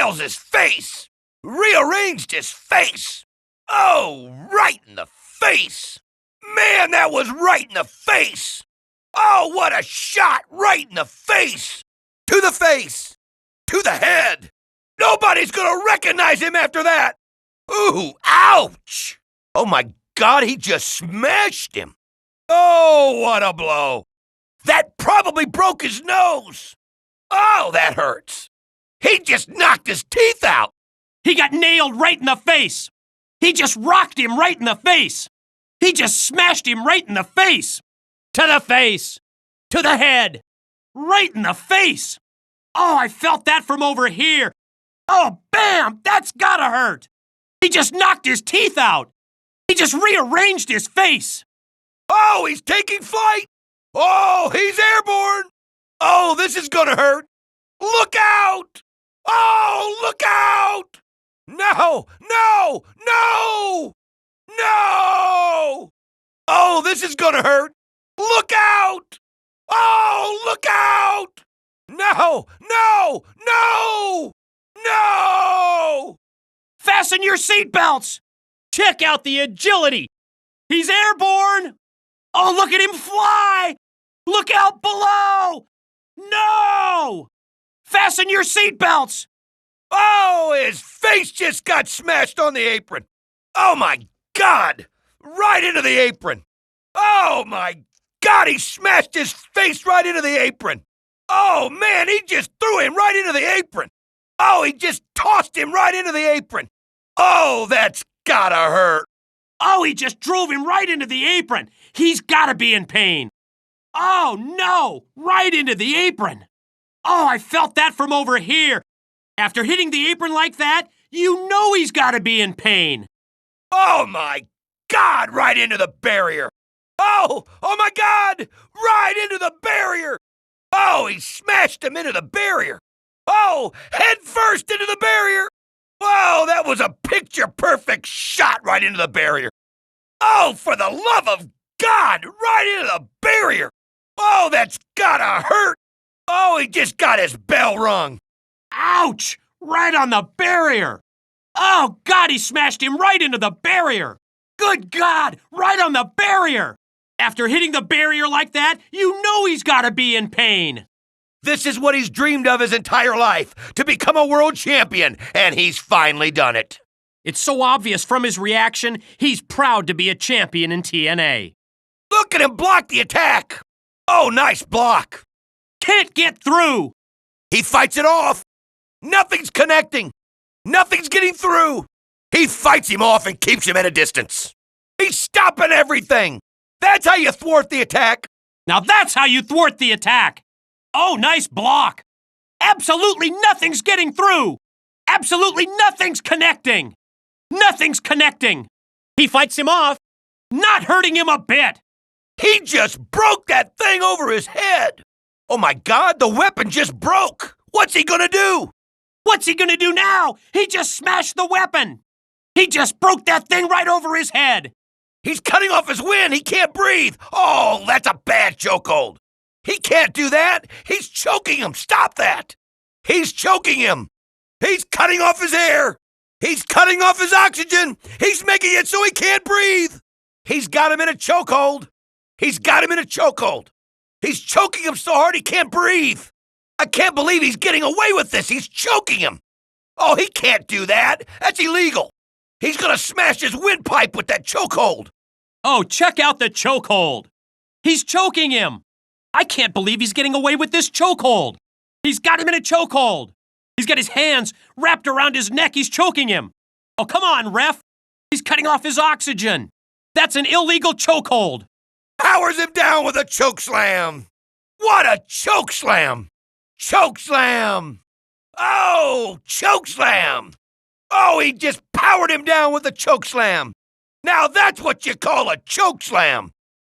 nails his face! Rearranged his face! Oh, right in the face! Man, that was right in the face! Oh, what a shot right in the face! To the face! To the head! Nobody's gonna recognize him after that! Ooh, ouch! Oh my God, he just smashed him! Oh, what a blow! That probably broke his nose! Oh, that hurts! He just knocked his teeth out! He got nailed right in the face! He just rocked him right in the face! He just smashed him right in the face! To the face! To the head! Right in the face! Oh, I felt that from over here! Oh, bam! That's gotta hurt! He just knocked his teeth out! He just rearranged his face! Oh, he's taking flight! Oh, he's airborne! Oh, this is gonna hurt! Look out! Oh, look out! No! No! No! No! Oh, this is gonna hurt! Look out! Oh, look out! No! No! No! No! Fasten your seatbelts! Check out the agility! He's airborne! Oh, look at him fly! Look out below! No! Fasten your seatbelts! Oh, his face just got smashed on the apron! Oh my God! Right into the apron! Oh my God, he smashed his face right into the apron! Oh man, he just threw him right into the apron! Oh, he just tossed him right into the apron! Oh, that's gotta hurt! Oh, he just drove him right into the apron! He's gotta be in pain! Oh no! Right into the apron! Oh, I felt that from over here! After hitting the apron like that, you know he's gotta be in pain! Oh my God, right into the barrier! Oh my God, right into the barrier! Oh, he smashed him into the barrier! Oh, head first into the barrier! Whoa, that was a picture-perfect shot right into the barrier! Oh, for the love of God, right into the barrier! Oh, that's gotta hurt! Oh, he just got his bell rung! Ouch! Right on the barrier! Oh, God, he smashed him right into the barrier! Good God! Right on the barrier! After hitting the barrier like that, you know he's gotta be in pain! This is what he's dreamed of his entire life, to become a world champion, and he's finally done it. It's so obvious from his reaction, he's proud to be a champion in TNA. Look at him block the attack! Oh, nice block! Can't get through! He fights it off! Nothing's connecting! Nothing's getting through! He fights him off and keeps him at a distance! He's stopping everything! That's how you thwart the attack! Now that's how you thwart the attack! Oh, nice block! Absolutely nothing's getting through! Absolutely nothing's connecting! Nothing's connecting! He fights him off, not hurting him a bit! He just broke that thing over his head! Oh my God, the weapon just broke! What's he gonna do? What's he gonna do now? He just smashed the weapon! He just broke that thing right over his head! He's cutting off his wind! He can't breathe! Oh, that's a bad chokehold! He can't do that! He's choking him! Stop that! He's choking him! He's cutting off his air! He's cutting off his oxygen! He's making it so he can't breathe! He's got him in a chokehold! He's got him in a chokehold! He's choking him so hard he can't breathe! I can't believe he's getting away with this! He's choking him! Oh, he can't do that! That's illegal! He's gonna smash his windpipe with that chokehold! Oh, check out the chokehold! He's choking him! I can't believe he's getting away with this chokehold! He's got him in a chokehold! He's got his hands wrapped around his neck. He's choking him! Oh, come on, ref! He's cutting off his oxygen! That's an illegal chokehold! Powers him down with a choke slam! What a choke slam! Choke slam! Oh, choke slam! Oh, he just powered him down with a choke slam! Now that's what you call a choke slam!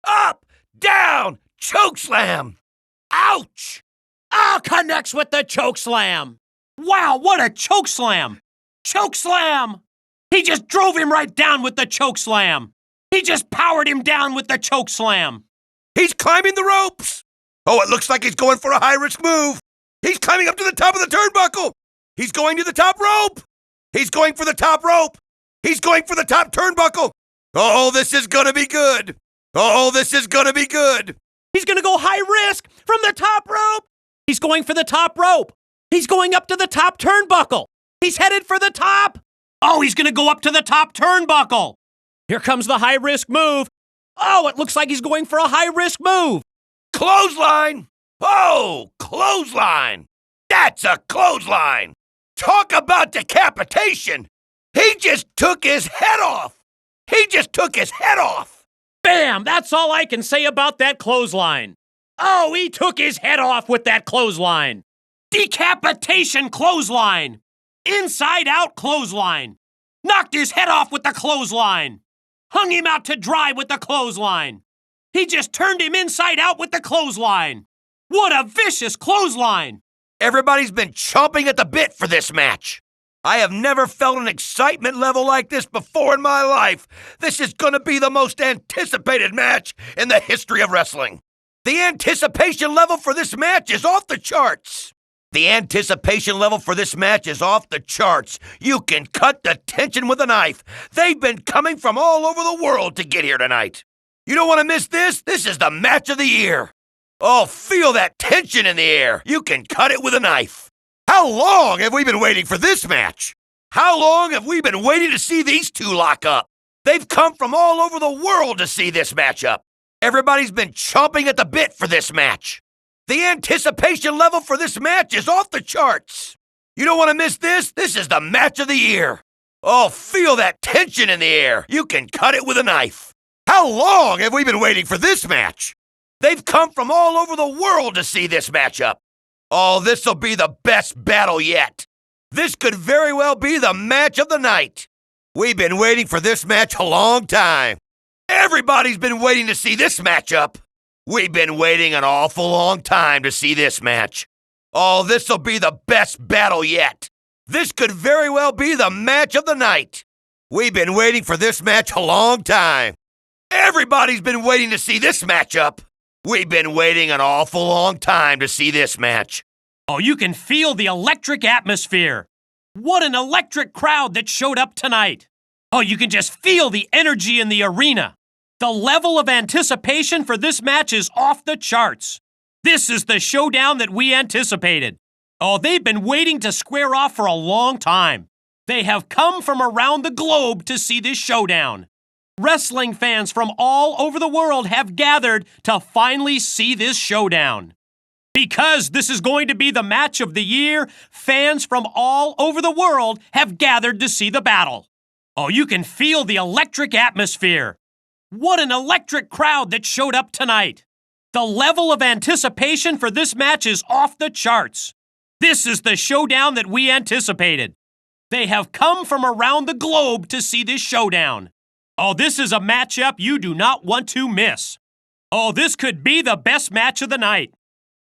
Up, down, choke slam! Ouch! Oh, connects with the choke slam! Wow, what a choke slam! Choke slam! He just drove him right down with the choke slam! He just powered him down with the choke slam! He's climbing the ropes! Oh, it looks like he's going for a high-risk move! He's climbing up to the top of the turnbuckle! He's going to the top rope. He's going for the top rope. He's going for the top turnbuckle. Oh, this is going to be good. Oh, this is going to be good. He's going to go high risk from the top rope. He's going for the top rope. He's going up to the top turnbuckle. He's headed for the top. Oh, he's going to go up to the top turnbuckle. Here comes the high risk move. Oh, it looks like he's going for a high risk move. Clothesline. Oh, clothesline. That's a clothesline. Talk about decapitation. He just took his head off. He just took his head off. Bam! That's all I can say about that clothesline. Oh, he took his head off with that clothesline. Decapitation clothesline. Inside out clothesline. Knocked his head off with the clothesline. Hung him out to dry with the clothesline. He just turned him inside out with the clothesline. What a vicious clothesline. Everybody's been chomping at the bit for this match. I have never felt an excitement level like this before in my life. This is going to be the most anticipated match in the history of wrestling. The anticipation level for this match is off the charts. The anticipation level for this match is off the charts. You can cut the tension with a knife. They've been coming from all over the world to get here tonight. You don't want to miss this. This is the match of the year. Oh, feel that tension in the air. You can cut it with a knife. How long have we been waiting for this match? How long have we been waiting to see these two lock up? They've come from all over the world to see this matchup. Everybody's been chomping at the bit for this match. The anticipation level for this match is off the charts. You don't want to miss this. This is the match of the year. Oh, feel that tension in the air. You can cut it with a knife. How long have we been waiting for this match? They've come from all over the world to see this matchup. Oh, this'll be the best battle yet. This could very well be the match of the night. We've been waiting for this match a long time. Everybody's been waiting to see this matchup. We've been waiting an awful long time to see this match. Oh, this'll be the best battle yet. This could very well be the match of the night. We've been waiting for this match a long time. Everybody's been waiting to see this matchup. We've been waiting an awful long time to see this match. Oh, you can feel the electric atmosphere. What an electric crowd that showed up tonight. Oh, you can just feel the energy in the arena. The level of anticipation for this match is off the charts. This is the showdown that we anticipated. Oh, they've been waiting to square off for a long time. They have come from around the globe to see this showdown. Wrestling fans from all over the world have gathered to finally see this showdown. Because this is going to be the match of the year, fans from all over the world have gathered to see the battle. Oh, you can feel the electric atmosphere. What an electric crowd that showed up tonight. The level of anticipation for this match is off the charts. This is the showdown that we anticipated. They have come from around the globe to see this showdown. Oh, this is a matchup you do not want to miss. Oh, this could be the best match of the night.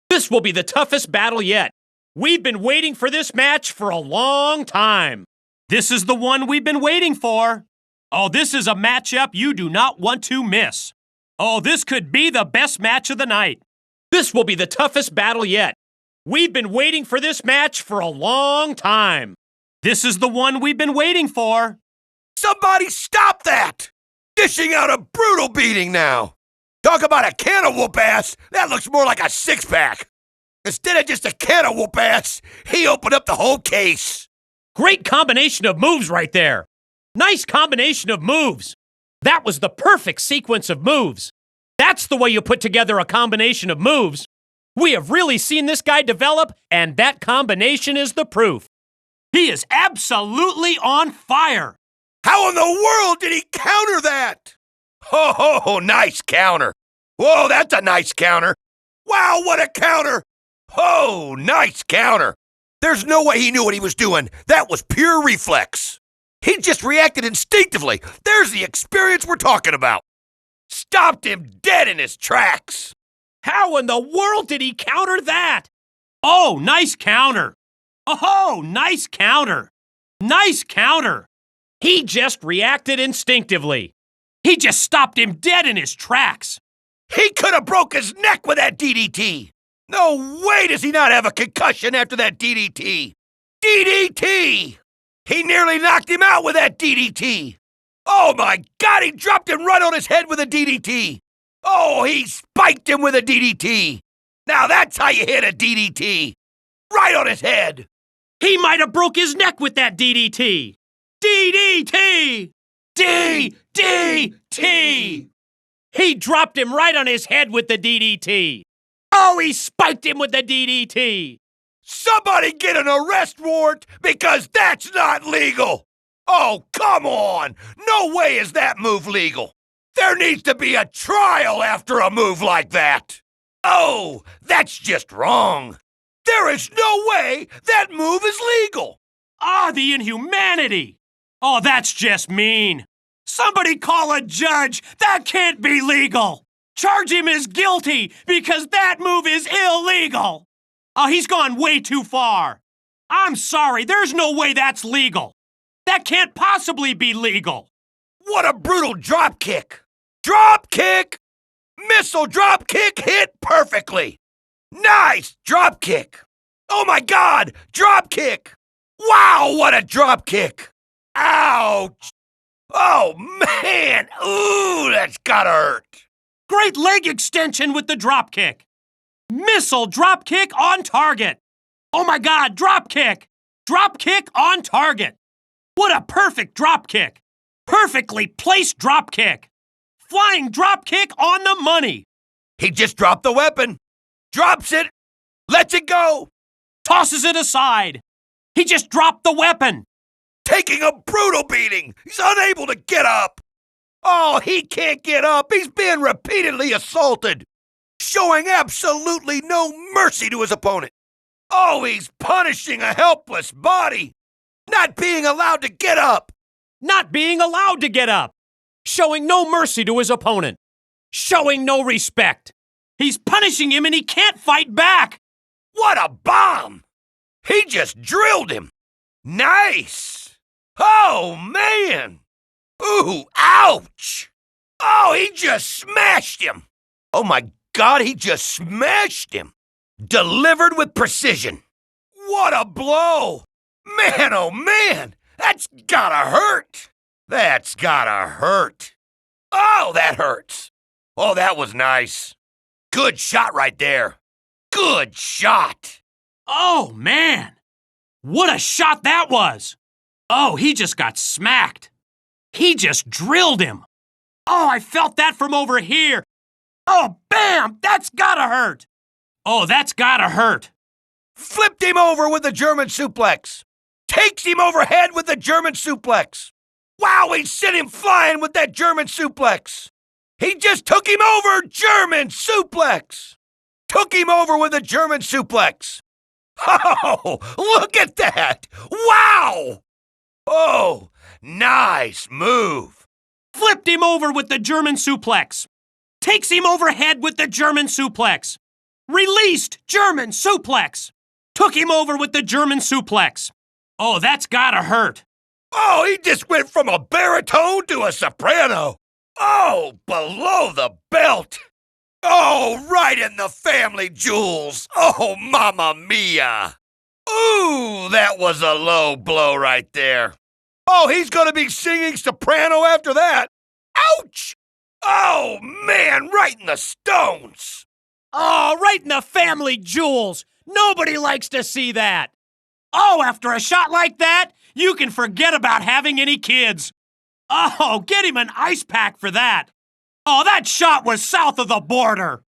This will be the toughest battle yet. We've been waiting for this match for a long time. This is the one we've been waiting for. Oh, this is a matchup you do not want to miss. Oh, this could be the best match of the night. This will be the toughest battle yet. We've been waiting for this match for a long time. This is the one we've been waiting for. Somebody stop that! Dishing out a brutal beating now. Talk about a can of whoop ass. That looks more like a six-pack. Instead of just a can of whoop ass, he opened up the whole case. Great combination of moves right there. Nice combination of moves. That was the perfect sequence of moves. That's the way you put together a combination of moves. We have really seen this guy develop, and that combination is the proof. He is absolutely on fire. How in the world did he counter that? Oh, nice counter. Whoa, that's a nice counter. Wow, what a counter. Oh, nice counter. There's no way he knew what he was doing. That was pure reflex. He just reacted instinctively. There's the experience we're talking about. Stopped him dead in his tracks. How in the world did he counter that? Oh, nice counter. Oh, nice counter. Nice counter. He just reacted instinctively. He just stopped him dead in his tracks. He could have broke his neck with that DDT. No way does he not have a concussion after that DDT. DDT! He nearly knocked him out with that DDT! Oh my God, he dropped him right on his head with a DDT! Oh, he spiked him with a DDT! Now that's how you hit a DDT! Right on his head! He might have broke his neck with that DDT! DDT! DDT! He dropped him right on his head with the DDT! Oh, he spiked him with the DDT! Somebody get an arrest warrant because that's not legal! Oh, come on! No way is that move legal! There needs to be a trial after a move like that! Oh, that's just wrong! There is no way that move is legal! Ah, the inhumanity! Oh, that's just mean! Somebody call a judge! That can't be legal! Charge him as guilty because that move is illegal! Oh, he's gone way too far! I'm sorry, there's no way that's legal! That can't possibly be legal! What a brutal drop kick! Drop kick! Missile drop kick hit perfectly! Nice drop kick! Oh my God! Drop kick! Wow, what a drop kick! Ouch! Oh man! Ooh, that's gotta hurt! Great leg extension with the drop kick! Missile drop kick on target! Oh my God, drop kick! Drop kick on target! What a perfect drop kick! Perfectly placed drop kick! Flying drop kick on the money! He just dropped the weapon! Drops it! Lets it go! Tosses it aside! He just dropped the weapon! Taking a brutal beating! He's unable to get up! Oh, he can't get up! He's being repeatedly assaulted! Showing absolutely no mercy to his opponent! Oh, he's punishing a helpless body! Not being allowed to get up! Not being allowed to get up! Showing no mercy to his opponent! Showing no respect! He's punishing him and he can't fight back! What a bomb! He just drilled him! Nice! Oh, man! Ooh, ouch! Oh, he just smashed him! Oh my God, he just smashed him! Delivered with precision! What a blow! Man, oh man! That's gotta hurt! That's gotta hurt! Oh, that hurts! Oh, that was nice! Good shot right there! Good shot! Oh, man! What a shot that was! Oh, he just got smacked! He just drilled him! Oh, I felt that from over here! Oh, bam! That's gotta hurt! Oh, that's gotta hurt! Flipped him over with the German suplex! Takes him overhead with the German suplex! Wow, he sent him flying with that German suplex! He just took him over! German suplex! Took him over with a German suplex! Oh, look at that! Wow! Oh, nice move! Flipped him over with the German suplex! Takes him overhead with the German suplex! Released German suplex! Took him over with the German suplex! Oh, that's gotta hurt! Oh, he just went from a baritone to a soprano! Oh, below the belt! Oh, right in the family jewels! Oh, mamma mia! Ooh, that was a low blow right there. Oh, he's gonna be singing soprano after that! Ouch! Oh, man, right in the stones! Oh, right in the family jewels! Nobody likes to see that! Oh, after a shot like that, you can forget about having any kids! Oh, get him an ice pack for that! Oh, that shot was south of the border!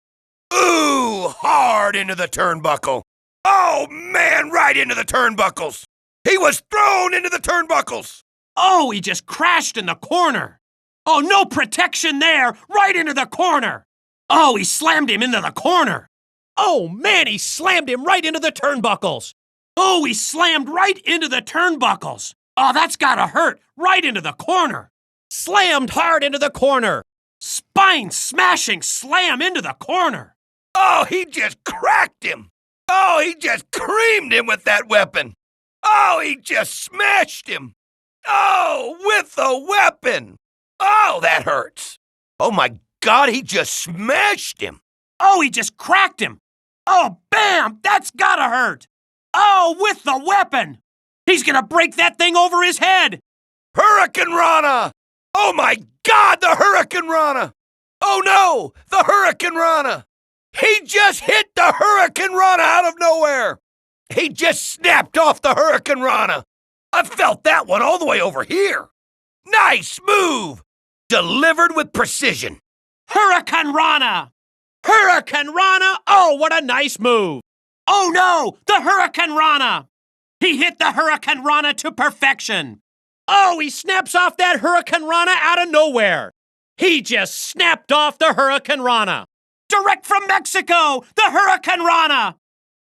Ooh, hard into the turnbuckle! Oh, man, right into the turnbuckles! He was thrown into the turnbuckles! Oh, he just crashed in the corner! Oh, no protection there! Right into the corner! Oh, he slammed him into the corner! Oh, man, he slammed him right into the turnbuckles! Oh, he slammed right into the turnbuckles! Oh, that's gotta hurt! Right into the corner! Slammed hard into the corner! Spine smashing slam into the corner! Oh, he just cracked him! Oh, he just creamed him with that weapon! Oh, he just smashed him! Oh, with the weapon! Oh, that hurts! Oh my God, he just smashed him! Oh, he just cracked him! Oh, bam! That's gotta hurt! Oh, with the weapon! He's gonna break that thing over his head. Hurricane Rana! Oh my God, the Hurricane Rana! Oh no, the Hurricane Rana! He just hit the Hurricane Rana out of nowhere! He just snapped off the Hurricane Rana! I felt that one all the way over here! Nice move! Delivered with precision! Hurricane Rana! Hurricane Rana! Oh, what a nice move! Oh no, the Hurricane Rana! He hit the Hurricane Rana to perfection! Oh, he snaps off that Hurricane Rana out of nowhere! He just snapped off the Hurricane Rana! Direct from Mexico, the Hurricane Rana!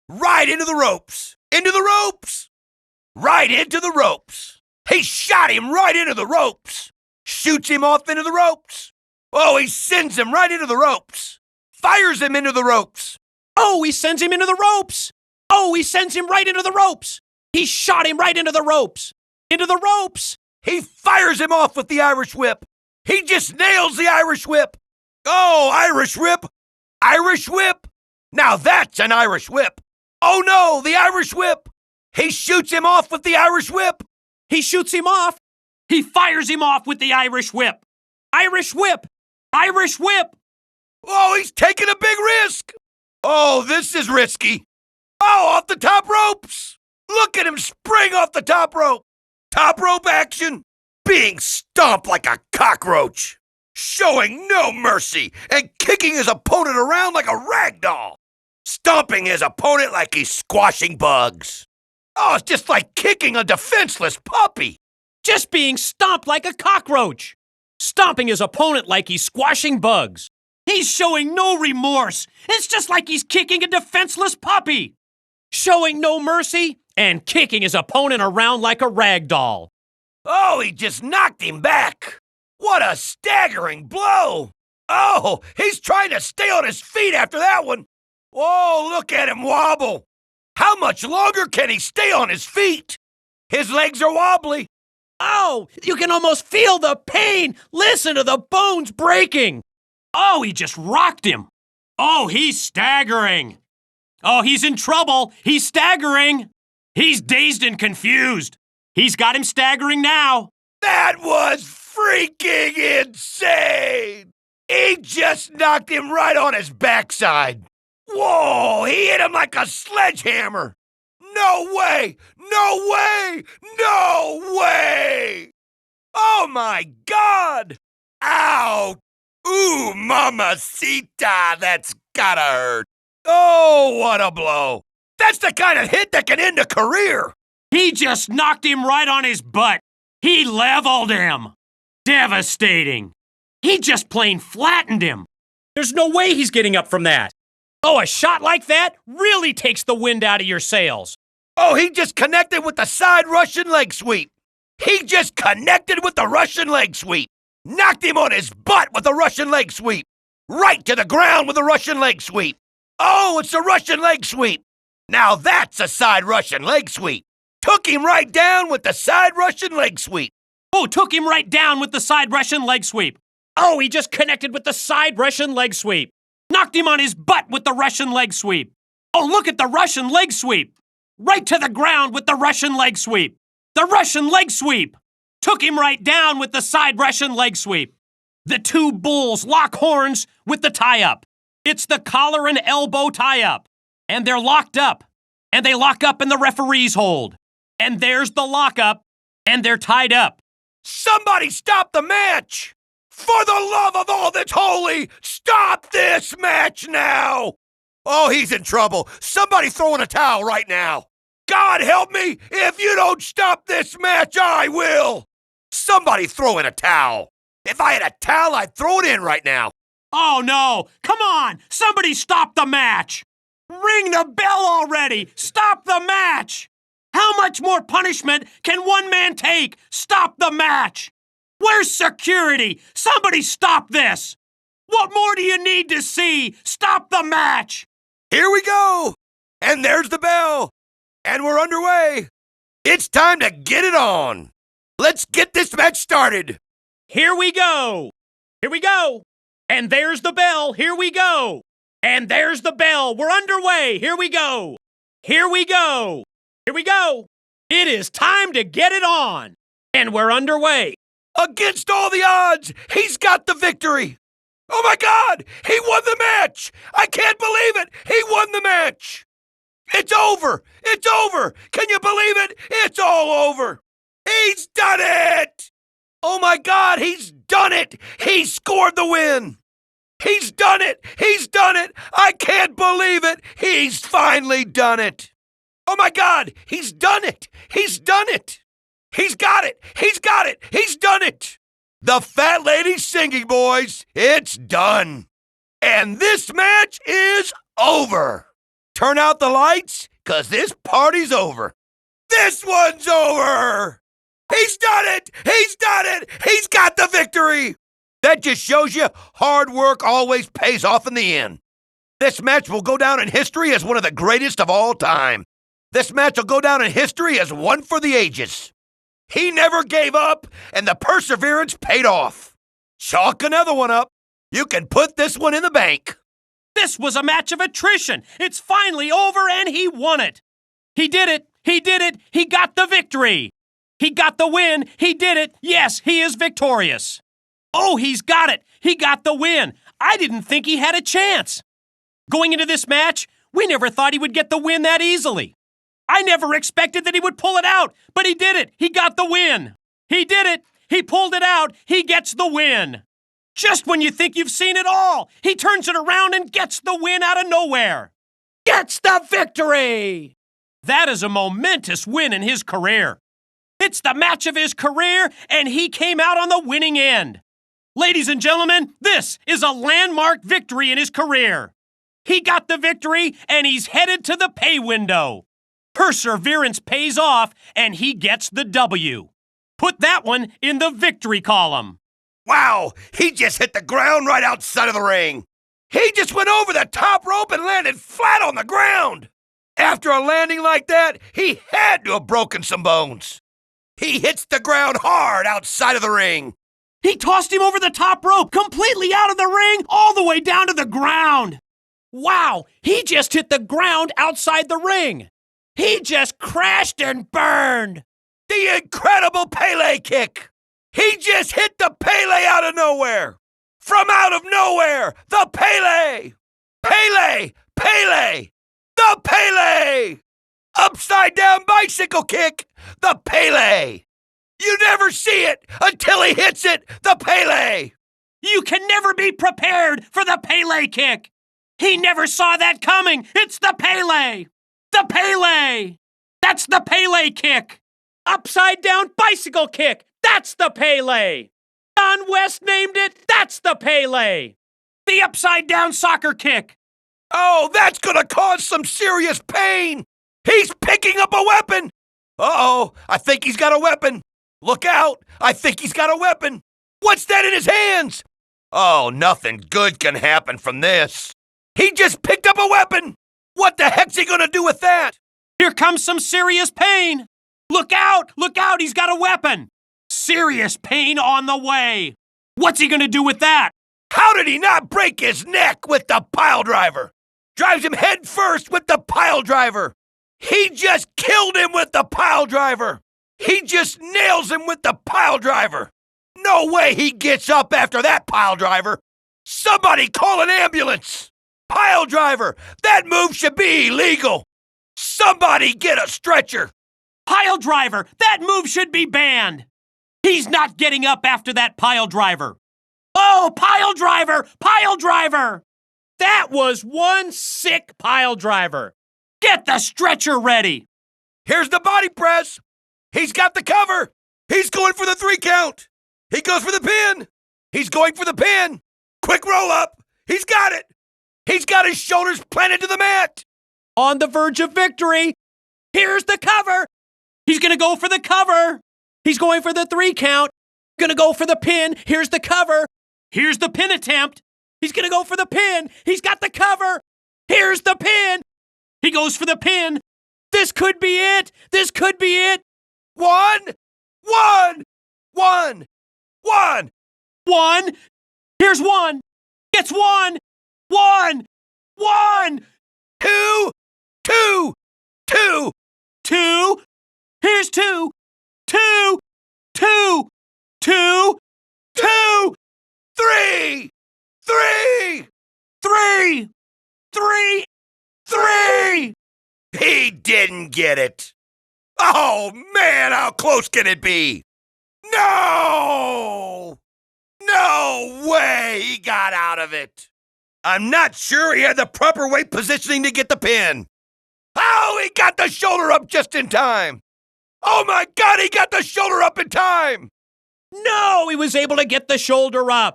Right into the ropes! Into the ropes! Right into the ropes! He shot him right into the ropes! Shoots him off into the ropes! Oh, he sends him right into the ropes! Fires him into the ropes! Oh, he sends him into the ropes! Oh, he sends him right into the ropes! He shot him right into the ropes! Into the ropes! He fires him off with the Irish whip! He just nails the Irish whip! Oh, Irish whip! Irish whip! Now that's an Irish whip! Oh no, the Irish whip! He shoots him off with the Irish whip! He shoots him off! He fires him off with the Irish whip! Irish whip! Irish whip! Oh, he's taking a big risk! Oh, this is risky! Oh, off the top ropes! Look at him spring off the top rope! Top rope action! Being stomped like a cockroach! Showing no mercy and kicking his opponent around like a rag doll! Stomping his opponent like he's squashing bugs! Oh, it's just like kicking a defenseless puppy! Just being stomped like a cockroach! Stomping his opponent like he's squashing bugs! He's showing no remorse! It's just like he's kicking a defenseless puppy! Showing no mercy and kicking his opponent around like a rag doll! Oh, he just knocked him back! What a staggering blow! Oh, he's trying to stay on his feet after that one! Whoa, look at him wobble! How much longer can he stay on his feet? His legs are wobbly! Oh, you can almost feel the pain! Listen to the bones breaking! Oh, he just rocked him! Oh, he's staggering! Oh, he's in trouble! He's staggering! He's dazed and confused! He's got him staggering now! That was freaking insane! He just knocked him right on his backside! Whoa, he hit him like a sledgehammer! No way! No way! No way! Oh my God! Ow! Ooh, mamacita, that's gotta hurt! Oh, what a blow! That's the kind of hit that can end a career! He just knocked him right on his butt! He leveled him! Devastating! He just plain flattened him! There's no way he's getting up from that! Oh, a shot like that really takes the wind out of your sails! Oh, he just connected with the side Russian leg sweep! He just connected with the Russian leg sweep! Knocked him on his butt with a Russian leg sweep! Right to the ground with a Russian leg sweep! Oh, it's a Russian leg sweep! Now that's a side Russian leg sweep! Took him right down with the side Russian leg sweep! Oh, took him right down with the side Russian leg sweep! Oh, he just connected with the side Russian leg sweep! Knocked him on his butt with the Russian leg sweep! Oh, look at the Russian leg sweep! Right to the ground with the Russian leg sweep! The Russian leg sweep! Took him right down with the side Russian leg sweep! The two bulls lock horns with the tie-up! It's the collar and elbow tie-up! And they're locked up! And they lock up in the referee's hold! And there's the lockup! And they're tied up! Somebody stop the match! For the love of all that's holy, stop this match now! Oh, he's in trouble. Somebody throw in a towel right now. God help me! If you don't stop this match, I will! Somebody throw in a towel. If I had a towel, I'd throw it in right now. Oh no! Come on! Somebody stop the match! Ring the bell already! Stop the match! How much more punishment can one man take? Stop the match! Where's security? Somebody stop this! What more do you need to see? Stop the match! Here we go! And there's the bell! And we're underway! It's time to get it on! Let's get this match started! Here we go! Here we go! And there's the bell! Here we go! And there's the bell! We're underway! Here we go! Here we go! Here we go! It is time to get it on. And we're underway. Against all the odds, he's got the victory. Oh my God, he won the match. I can't believe it. He won the match. It's over. It's over. Can you believe it? It's all over. He's done it. Oh my God, he's done it. He scored the win. He's done it. He's done it. I can't believe it. He's finally done it. Oh my God, he's done it. He's done it. He's got it. He's got it. He's done it. The fat lady's singing, boys. It's done. And this match is over. Turn out the lights, 'cause this party's over. This one's over. He's done it. He's done it. He's got the victory. That just shows you hard work always pays off in the end. This match will go down in history as one of the greatest of all time. This match will go down in history as one for the ages. He never gave up, and the perseverance paid off. Chalk another one up. You can put this one in the bank. This was a match of attrition. It's finally over, and he won it. He did it. He did it. He got the victory. He got the win. He did it. Yes, he is victorious. Oh, he's got it. He got the win. I didn't think he had a chance. Going into this match, we never thought he would get the win that easily. I never expected that he would pull it out, but he did it. He got the win. He did it. He pulled it out. He gets the win. Just when you think you've seen it all, he turns it around and gets the win out of nowhere. Gets the victory. That is a momentous win in his career. It's the match of his career, and he came out on the winning end. Ladies and gentlemen, this is a landmark victory in his career. He got the victory, and he's headed to the pay window. Perseverance pays off, and he gets the W. Put that one in the victory column. Wow, he just hit the ground right outside of the ring. He just went over the top rope and landed flat on the ground. After a landing like that, he had to have broken some bones. He hits the ground hard outside of the ring. He tossed him over the top rope, completely out of the ring, all the way down to the ground. Wow, he just hit the ground outside the ring. He just crashed and burned. The incredible Pele kick. He just hit the Pele out of nowhere. From out of nowhere, the Pele. Pele, Pele, the Pele. Upside down bicycle kick, the Pele. You never see it until he hits it, the Pele. You can never be prepared for the Pele kick. He never saw that coming. It's the Pele. The Pele. That's the Pele kick. Upside down bicycle kick. That's the Pele. Don West named it. That's the Pele. The upside down soccer kick. Oh, that's gonna cause some serious pain. He's picking up a weapon. Uh-oh, I think he's got a weapon. Look out, I think he's got a weapon. What's that in his hands? Oh, nothing good can happen from this. He just picked up a weapon. What the heck's he gonna do with that? Here comes some serious pain. Look out, he's got a weapon. Serious pain on the way. What's he gonna do with that? How did he not break his neck with the pile driver? Drives him head first with the pile driver. He just killed him with the pile driver. He just nails him with the pile driver. No way he gets up after that pile driver. Somebody call an ambulance. Pile driver, that move should be illegal. Somebody get a stretcher. Pile driver, that move should be banned. He's not getting up after that pile driver. Oh, pile driver, pile driver. That was one sick pile driver. Get the stretcher ready. Here's the body press. He's got the cover. He's going for the 3 count. He goes for the pin. He's going for the pin. Quick roll up. He's got it. He's got his shoulders planted to the mat. On the verge of victory. Here's the cover. He's going to go for the cover. He's going for the 3 count. Going to go for the pin. Here's the cover. Here's the pin attempt. He's going to go for the pin. He's got the cover. Here's the pin. He goes for the pin. This could be it. This could be it. One. Here's one. It's one. Two. Two. Here's two. Two. Two. Two. Two. Three! Three! Three. Three. Three. He didn't get it. Oh, man, how close can it be? No! No way he got out of it. I'm not sure he had the proper weight positioning to get the pin. Oh, he got the shoulder up just in time. Oh, my God, he got the shoulder up in time. No, he was able to get the shoulder up.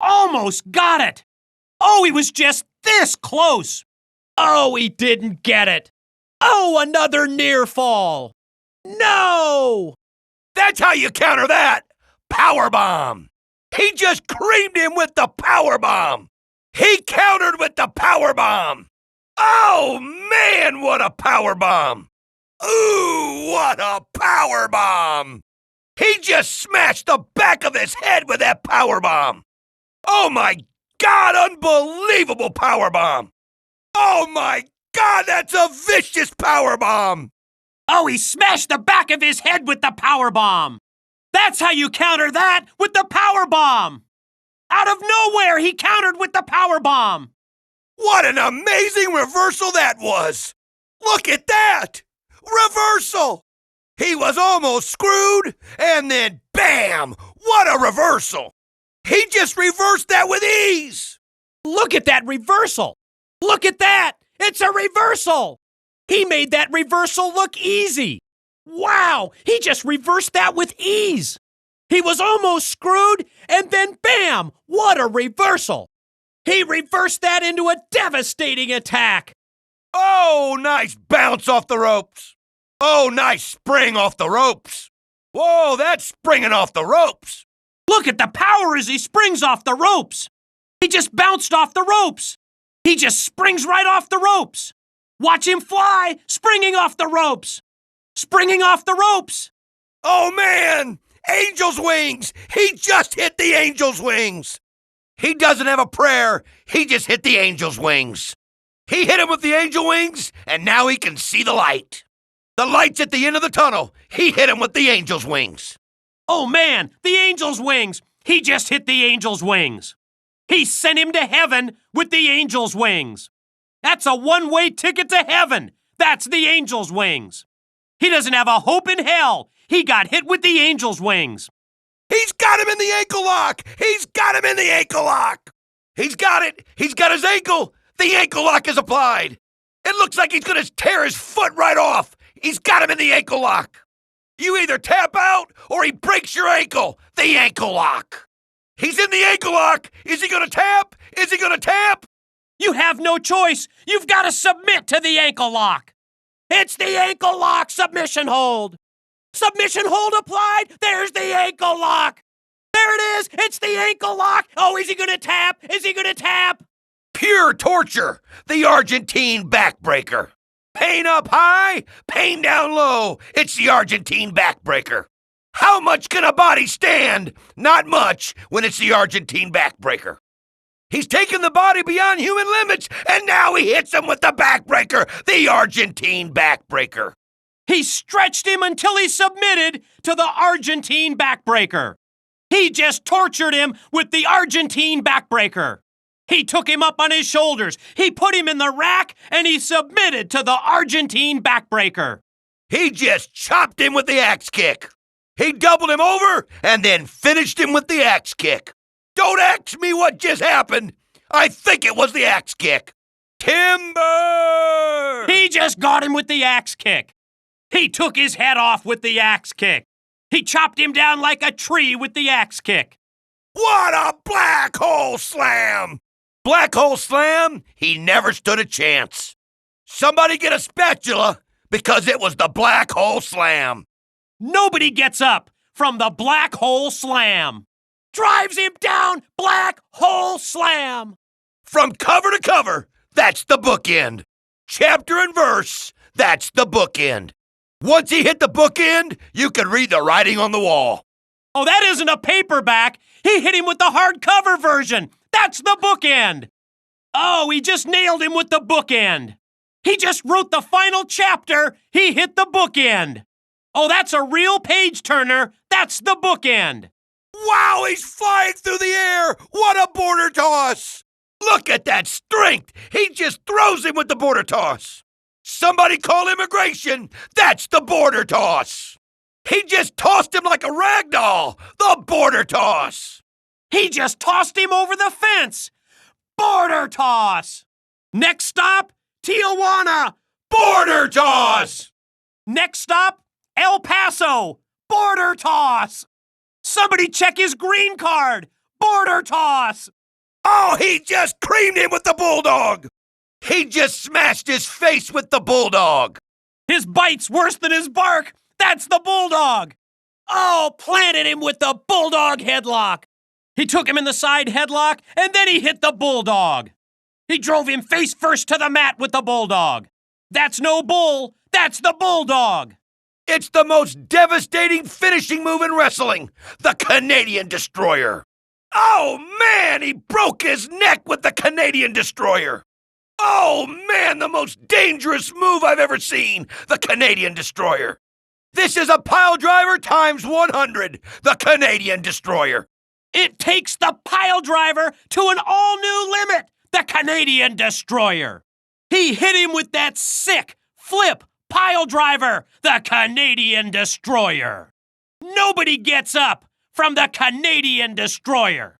Almost got it. Oh, he was just this close. Oh, he didn't get it. Oh, another near fall. No! That's how you counter that. Powerbomb. He just creamed him with the powerbomb. He countered with the powerbomb. Oh, man, what a powerbomb. Ooh, what a powerbomb. He just smashed the back of his head with that powerbomb. Oh, my God, unbelievable powerbomb. Oh, my God, that's a vicious powerbomb. Oh, he smashed the back of his head with the powerbomb. That's how you counter that, with the powerbomb. Out of nowhere, he countered with the powerbomb. What an amazing reversal that was. Look at that. Reversal. He was almost screwed, and then bam, what a reversal. He just reversed that with ease. Look at that reversal. Look at that. It's a reversal. He made that reversal look easy. Wow, he just reversed that with ease. He was almost screwed, and then bam, what a reversal. He reversed that into a devastating attack. Oh, nice bounce off the ropes. Oh, nice spring off the ropes. Whoa, that's springing off the ropes. Look at the power as he springs off the ropes. He just bounced off the ropes. He just springs right off the ropes. Watch him fly, springing off the ropes. Springing off the ropes. Oh, man, angel's wings. He just hit the angel's wings. He doesn't have a prayer. He just hit the angel's wings. He hit him with the angel wings, and now he can see the light. The light's at the end of the tunnel. He hit him with the angel's wings. Oh, man, the angel's wings. He just hit the angel's wings. He sent him to heaven with the angel's wings. That's a one-way ticket to heaven. That's the angel's wings. He doesn't have a hope in hell. He got hit with the angel's wings. He's got him in the ankle lock. He's got him in the ankle lock. He's got it. He's got his ankle. The ankle lock is applied. It looks like he's going to tear his foot right off. He's got him in the ankle lock. You either tap out or he breaks your ankle. The ankle lock. He's in the ankle lock. Is he going to tap? Is he going to tap? You have no choice. You've got to submit to the ankle lock. It's the ankle lock submission hold. Submission hold applied. There's the ankle lock. There it is. It's the ankle lock. Oh, is he going to tap? Is he going to tap? Pure torture. The Argentine backbreaker. Pain up high, pain down low. It's the Argentine backbreaker. How much can a body stand? Not much when it's the Argentine backbreaker. He's taken the body beyond human limits, and now he hits him with the backbreaker, the Argentine backbreaker. He stretched him until he submitted to the Argentine backbreaker. He just tortured him with the Argentine backbreaker. He took him up on his shoulders. He put him in the rack, and he submitted to the Argentine backbreaker. He just chopped him with the axe kick. He doubled him over and then finished him with the axe kick. Don't ask me what just happened. I think it was the axe kick. Timber! He just got him with the axe kick. He took his head off with the axe kick. He chopped him down like a tree with the axe kick. What a black hole slam! Black hole slam? He never stood a chance. Somebody get a spatula because it was the black hole slam. Nobody gets up from the black hole slam. Drives him down, black hole slam. From cover to cover, that's the bookend. Chapter and verse, that's the bookend. Once he hit the bookend, you could read the writing on the wall. Oh, that isn't a paperback. He hit him with the hardcover version. That's the bookend. Oh, he just nailed him with the bookend. He just wrote the final chapter. He hit the bookend. Oh, that's a real page turner. That's the bookend. Wow, he's flying through the air! What a border toss! Look at that strength! He just throws him with the border toss! Somebody call immigration! That's the border toss! He just tossed him like a rag doll! The border toss! He just tossed him over the fence. Border toss. Next stop, Tijuana. Border toss! Next stop, El Paso. Border toss. Somebody check his green card. Border toss. Oh, he just creamed him with the bulldog! He just smashed his face with the bulldog! His bite's worse than his bark. That's the bulldog. Oh, planted him with the bulldog headlock. He took him in the side headlock, and then he hit the bulldog. He drove him face first to the mat with the bulldog. That's no bull. That's the bulldog. It's the most devastating finishing move in wrestling, the Canadian Destroyer. Oh, man, he broke his neck with the Canadian Destroyer. Oh, man, the most dangerous move I've ever seen, the Canadian Destroyer. This is a pile driver times 100, the Canadian Destroyer. It takes the pile driver to an all-new limit, the Canadian Destroyer. He hit him with that sick flip pile driver, the Canadian Destroyer. Nobody gets up from the Canadian Destroyer.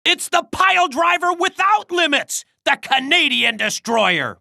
It's the pile driver without limits, the Canadian Destroyer.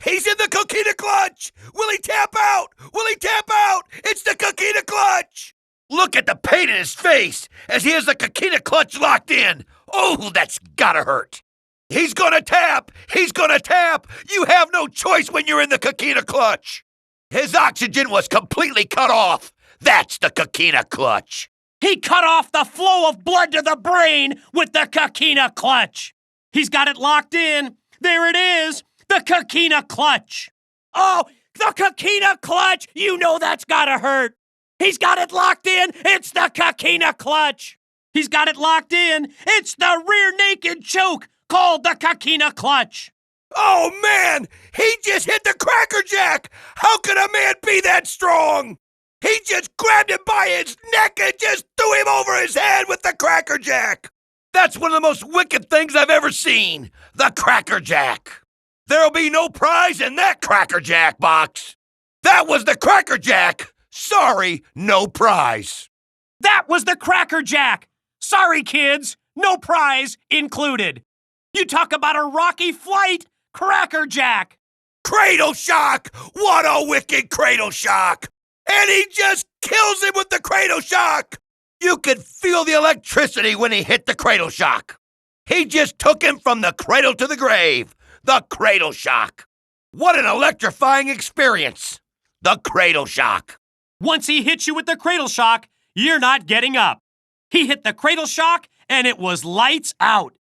He's in the coquina clutch! Will he tap out? Will he tap out? It's the coquina clutch! Look at the pain in his face as he has the coquina clutch locked in. Oh, that's gotta hurt. He's gonna tap! He's gonna tap! You have no choice when you're in the coquina clutch! His oxygen was completely cut off. That's the coquina clutch. He cut off the flow of blood to the brain with the coquina clutch. He's got it locked in. There it is, the coquina clutch. Oh, the coquina clutch! You know that's gotta hurt. He's got it locked in. It's the coquina clutch. He's got it locked in. It's the rear naked choke called the coquina clutch. Oh, man! He just hit the crackerjack! How could a man be that strong? He just grabbed him by his neck and just threw him over his head with the crackerjack! That's one of the most wicked things I've ever seen, the crackerjack. There'll be no prize in that crackerjack box. That was the crackerjack. Sorry, no prize. That was the crackerjack. Sorry, kids, no prize included. You talk about a rocky flight, crackerjack. Cradle shock! What a wicked cradle shock! And he just kills him with the cradle shock! You could feel the electricity when he hit the cradle shock. He just took him from the cradle to the grave. The cradle shock. What an electrifying experience. The cradle shock. Once he hits you with the cradle shock, you're not getting up. He hit the cradle shock, and it was lights out.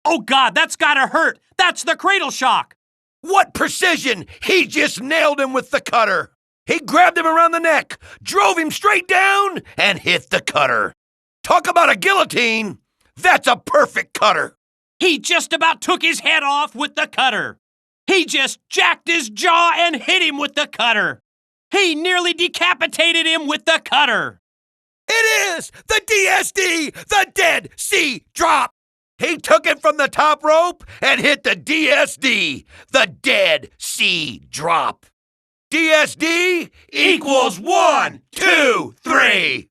Oh, God, that's gotta hurt. That's the cradle shock. What precision! He just nailed him with the cutter. He grabbed him around the neck, drove him straight down, and hit the cutter. Talk about a guillotine. That's a perfect cutter. He just about took his head off with the cutter. He just jacked his jaw and hit him with the cutter. He nearly decapitated him with the cutter. It is the DSD, the Dead Sea Drop. He took it from the top rope and hit the DSD, the Dead Sea Drop. DSD equals 1, 2, 3.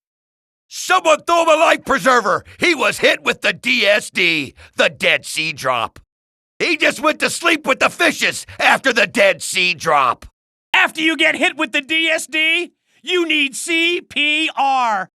Someone throw him a life preserver. He was hit with the DSD, the Dead Sea Drop. He just went to sleep with the fishes after the Dead Sea Drop. After you get hit with the DSD, you need CPR.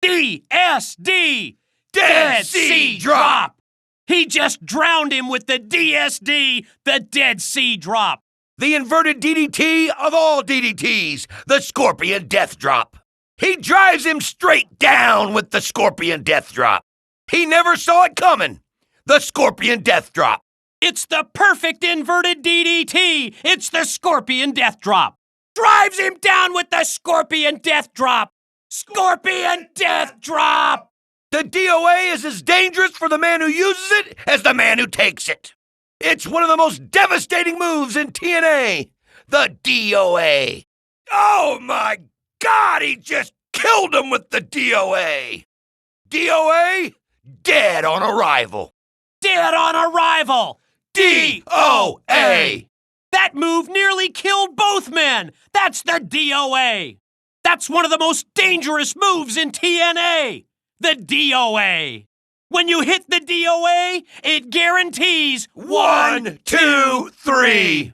DSD. Dead Sea Drop. He just drowned him with the DSD, the Dead Sea Drop. The inverted DDT of all DDTs, the Scorpion Death Drop. He drives him straight down with the Scorpion Death Drop. He never saw it coming. The Scorpion Death Drop. It's the perfect inverted DDT. It's the Scorpion Death Drop. Drives him down with the Scorpion Death Drop. Scorpion Death Drop. The DOA is as dangerous for the man who uses it as the man who takes it. It's one of the most devastating moves in TNA. The DOA. Oh my God, he just killed him with the DOA. DOA, dead on arrival. Dead on arrival! DOA! That move nearly killed both men! That's the DOA! That's one of the most dangerous moves in TNA! The DOA! When you hit the DOA, it guarantees 1, 2, 3.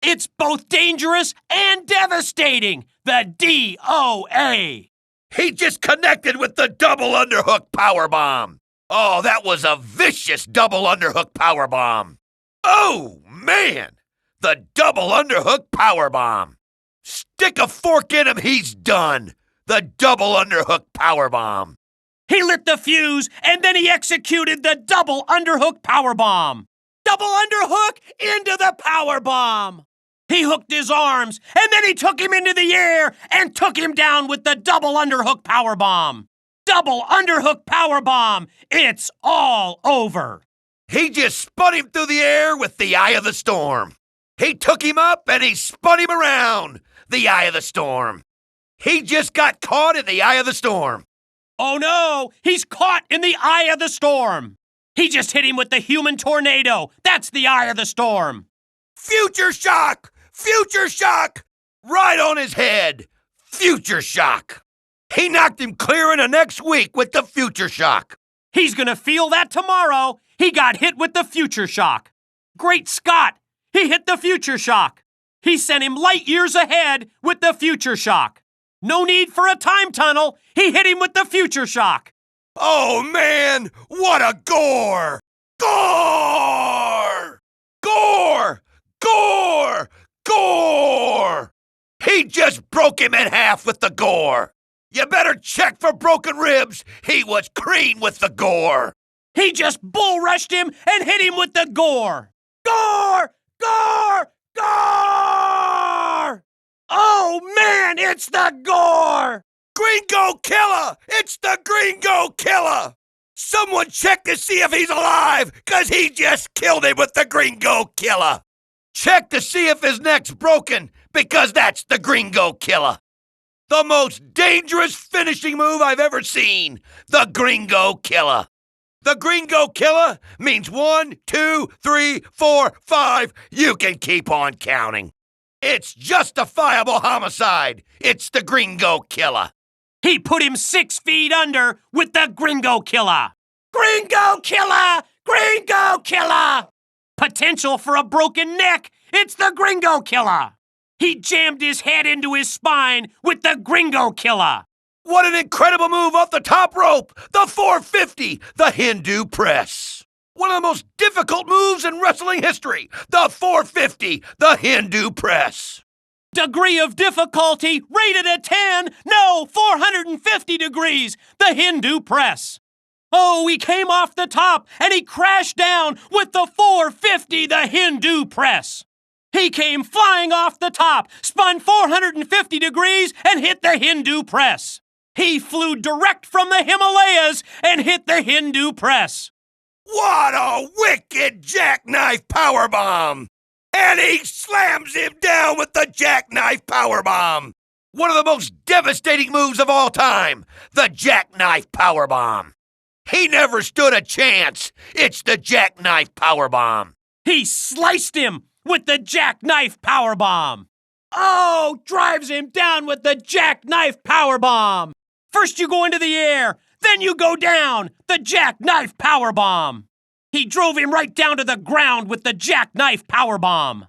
It's both dangerous and devastating! The DOA! He just connected with the double underhook powerbomb. Oh, that was a vicious double underhook powerbomb. Oh, man! The double underhook powerbomb. Stick a fork in him, he's done. The double underhook powerbomb. He lit the fuse, and then he executed the double underhook powerbomb. Double underhook into the powerbomb. He hooked his arms, and then he took him into the air and took him down with the double underhook powerbomb. Double underhook powerbomb. It's all over. He just spun him through the air with the eye of the storm. He took him up and he spun him around. The eye of the storm. He just got caught in the eye of the storm. Oh no, he's caught in the eye of the storm. He just hit him with the human tornado. That's the eye of the storm. Future shock! Future shock! Right on his head. Future shock. He knocked him clear in the next week with the future shock. He's gonna feel that tomorrow. He got hit with the future shock. Great Scott! He hit the future shock. He sent him light years ahead with the future shock. No need for a time tunnel. He hit him with the future shock. Oh, man! What a gore! Gore! Gore! Gore! Gore! He just broke him in half with the gore. You better check for broken ribs. He was green with the gore. He just bull rushed him and hit him with the gore. Gore! Gore! Gore! Oh, man, it's the gore! Gringo Killer! It's the Gringo Killer! Someone check to see if he's alive, 'cause he just killed him with the Gringo Killer. Check to see if his neck's broken, because that's the Gringo Killer. The most dangerous finishing move I've ever seen. The Gringo Killer. The Gringo Killer means 1, 2, 3, 4, 5. You can keep on counting. It's justifiable homicide. It's the Gringo Killer. He put him 6 feet under with the Gringo Killer. Gringo Killer! Gringo Killer! Potential for a broken neck. It's the Gringo Killer. He jammed his head into his spine with the Gringo Killer. What an incredible move off the top rope! The 450, the Hindu press. One of the most difficult moves in wrestling history. The 450, the Hindu press. Degree of difficulty rated at 10. No, 450 degrees. The Hindu press. Oh, he came off the top and he crashed down with the 450, the Hindu press. He came flying off the top, spun 450 degrees and hit the Hindu press. He flew direct from the Himalayas and hit the Hindu press. What a wicked jackknife powerbomb! And he slams him down with the jackknife powerbomb. One of the most devastating moves of all time, the jackknife powerbomb. He never stood a chance. It's the jackknife powerbomb. He sliced him with the jackknife powerbomb. Oh, drives him down with the jackknife powerbomb. First you go into the air, then you go down, the jackknife powerbomb. He drove him right down to the ground with the jackknife powerbomb.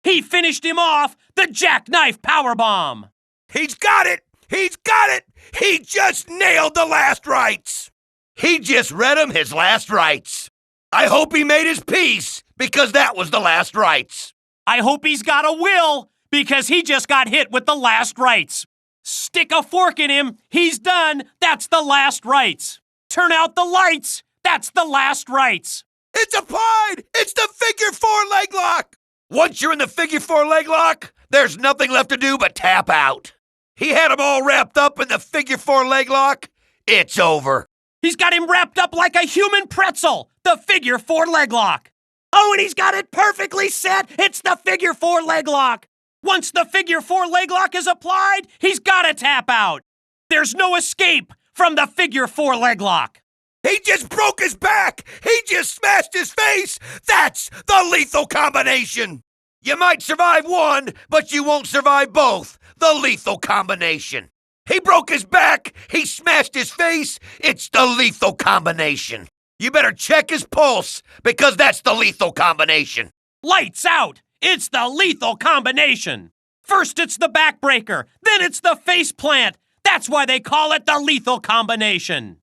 He finished him off, the jackknife powerbomb. He's got it! He's got it! He just nailed the last rites! He just read him his last rites. I hope he made his peace, because that was the last rites. I hope he's got a will, because he just got hit with the last rites. Stick a fork in him, he's done, that's the last rites. Turn out the lights, that's the last rites. It's applied! It's the figure 4 leg lock! Once you're in the figure 4 leg lock, there's nothing left to do but tap out. He had him all wrapped up in the figure 4 leg lock. It's over. He's got him wrapped up like a human pretzel, the figure 4 leg lock. Oh, and he's got it perfectly set. It's the figure 4 leg lock. Once the figure 4 leg lock is applied, he's got to tap out. There's no escape from the figure 4 leg lock. He just broke his back. He just smashed his face. That's the lethal combination. You might survive one, but you won't survive both. The lethal combination. He broke his back. He smashed his face. It's the lethal combination. You better check his pulse, because that's the lethal combination. Lights out. It's the lethal combination. First it's the backbreaker, then it's the face plant. That's why they call it the lethal combination.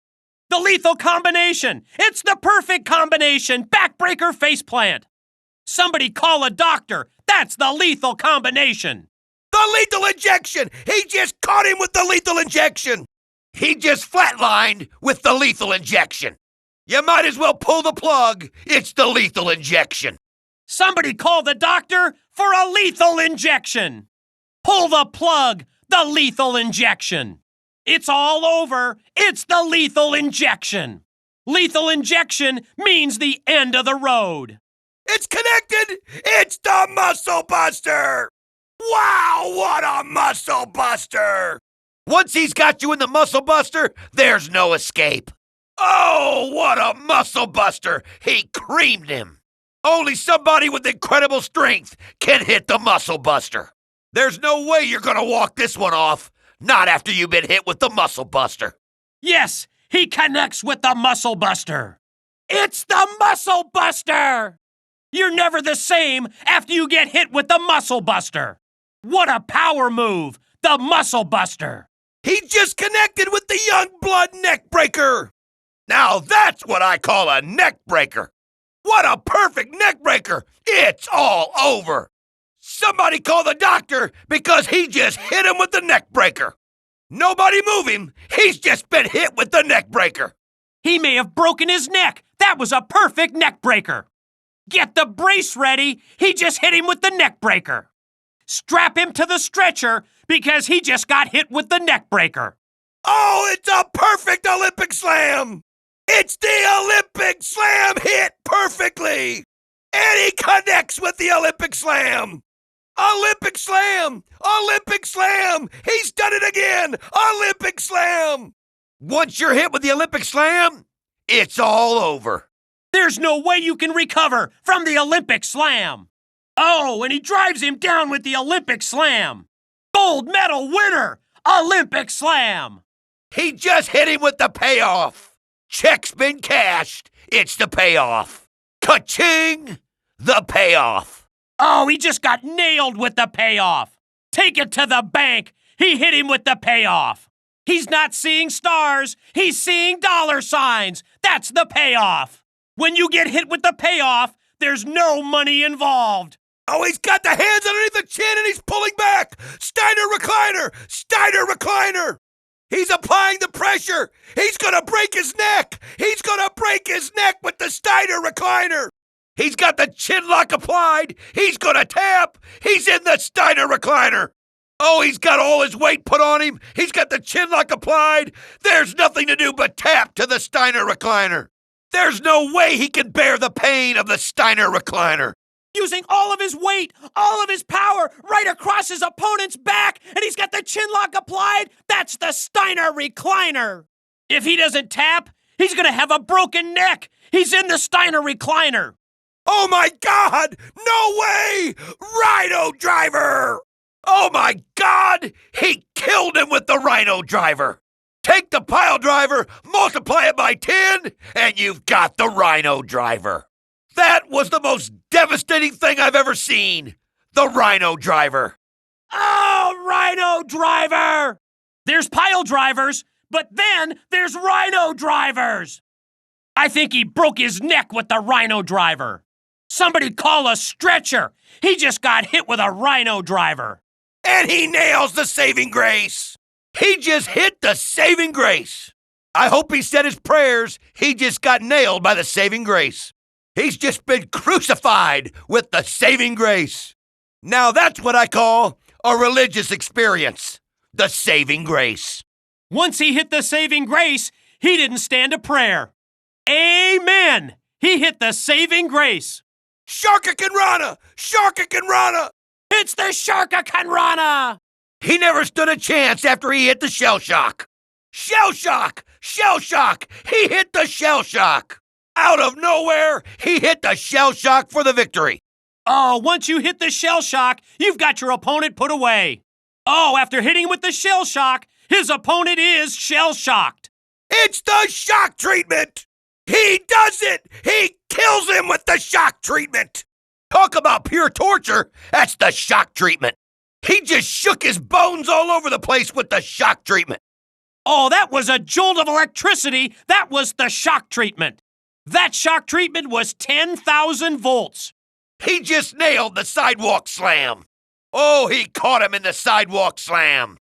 The lethal combination. It's the perfect combination. Backbreaker, face plant. Somebody call a doctor. That's the lethal combination. The lethal injection. He just caught him with the lethal injection. He just flatlined with the lethal injection. You might as well pull the plug. It's the lethal injection. Somebody call the doctor for a lethal injection. Pull the plug. The lethal injection. It's all over. It's the lethal injection. Lethal injection means the end of the road. It's connected. It's the Muscle Buster. Wow, what a Muscle Buster. Once he's got you in the Muscle Buster, there's no escape. Oh, what a Muscle Buster. He creamed him. Only somebody with incredible strength can hit the Muscle Buster. There's no way you're gonna walk this one off. Not after you've been hit with the Muscle Buster. Yes, he connects with the Muscle Buster. It's the Muscle Buster! You're never the same after you get hit with the Muscle Buster. What a power move, the Muscle Buster. He just connected with the Young Blood neck breaker. Now that's what I call a neck breaker. What a perfect neck breaker. It's all over. Somebody call the doctor, because he just hit him with the neck breaker. Nobody move him. He's just been hit with the neck breaker. He may have broken his neck. That was a perfect neck breaker. Get the brace ready. He just hit him with the neck breaker. Strap him to the stretcher, because he just got hit with the neck breaker. Oh, it's a perfect Olympic slam. It's the Olympic slam hit perfectly. And he connects with the Olympic slam. Olympic slam! Olympic slam! He's done it again! Olympic slam! Once you're hit with the Olympic slam, it's all over. There's no way you can recover from the Olympic slam. Oh, and he drives him down with the Olympic slam. Gold medal winner, Olympic slam. He just hit him with the payoff. Check's been cashed. It's the payoff. Ka-ching! The payoff. Oh, he just got nailed with the payoff. Take it to the bank. He hit him with the payoff. He's not seeing stars. He's seeing dollar signs. That's the payoff. When you get hit with the payoff, there's no money involved. Oh, he's got the hands underneath the chin and he's pulling back. Steiner recliner. Steiner recliner. He's applying the pressure. He's going to break his neck. He's going to break his neck with the Steiner recliner. He's got the chin lock applied. He's gonna tap. He's in the Steiner recliner. Oh, he's got all his weight put on him. He's got the chin lock applied. There's nothing to do but tap to the Steiner recliner. There's no way he can bear the pain of the Steiner recliner. Using all of his weight, all of his power, right across his opponent's back, and he's got the chin lock applied. That's the Steiner recliner. If he doesn't tap, he's gonna have a broken neck. He's in the Steiner recliner. Oh my God! No way! Rhino driver! Oh my God! He killed him with the Rhino driver! Take the pile driver, multiply it by 10, and you've got the Rhino driver. That was the most devastating thing I've ever seen. The Rhino driver. Oh, Rhino driver! There's pile drivers, but then there's Rhino drivers. I think he broke his neck with the Rhino driver. Somebody call a stretcher. He just got hit with a Rhino driver. And he nails the saving grace. He just hit the saving grace. I hope he said his prayers. He just got nailed by the saving grace. He's just been crucified with the saving grace. Now that's what I call a religious experience. The saving grace. Once he hit the saving grace, he didn't stand a prayer. Amen. He hit the saving grace. Sharkakanrana! Sharkakanrana! It's the Sharkakanrana! He never stood a chance after he hit the shell shock. Shell shock! Shell shock! He hit the shell shock! Out of nowhere, he hit the shell shock for the victory. Oh, once you hit the shell shock, you've got your opponent put away. Oh, after hitting with the shell shock, his opponent is shell shocked. It's the shock treatment! He does it! He kills him with the shock treatment! Talk about pure torture, that's the shock treatment. He just shook his bones all over the place with the shock treatment. Oh, that was a jolt of electricity. That was the shock treatment. That shock treatment was 10,000 volts. He just nailed the sidewalk slam. Oh, he caught him in the sidewalk slam.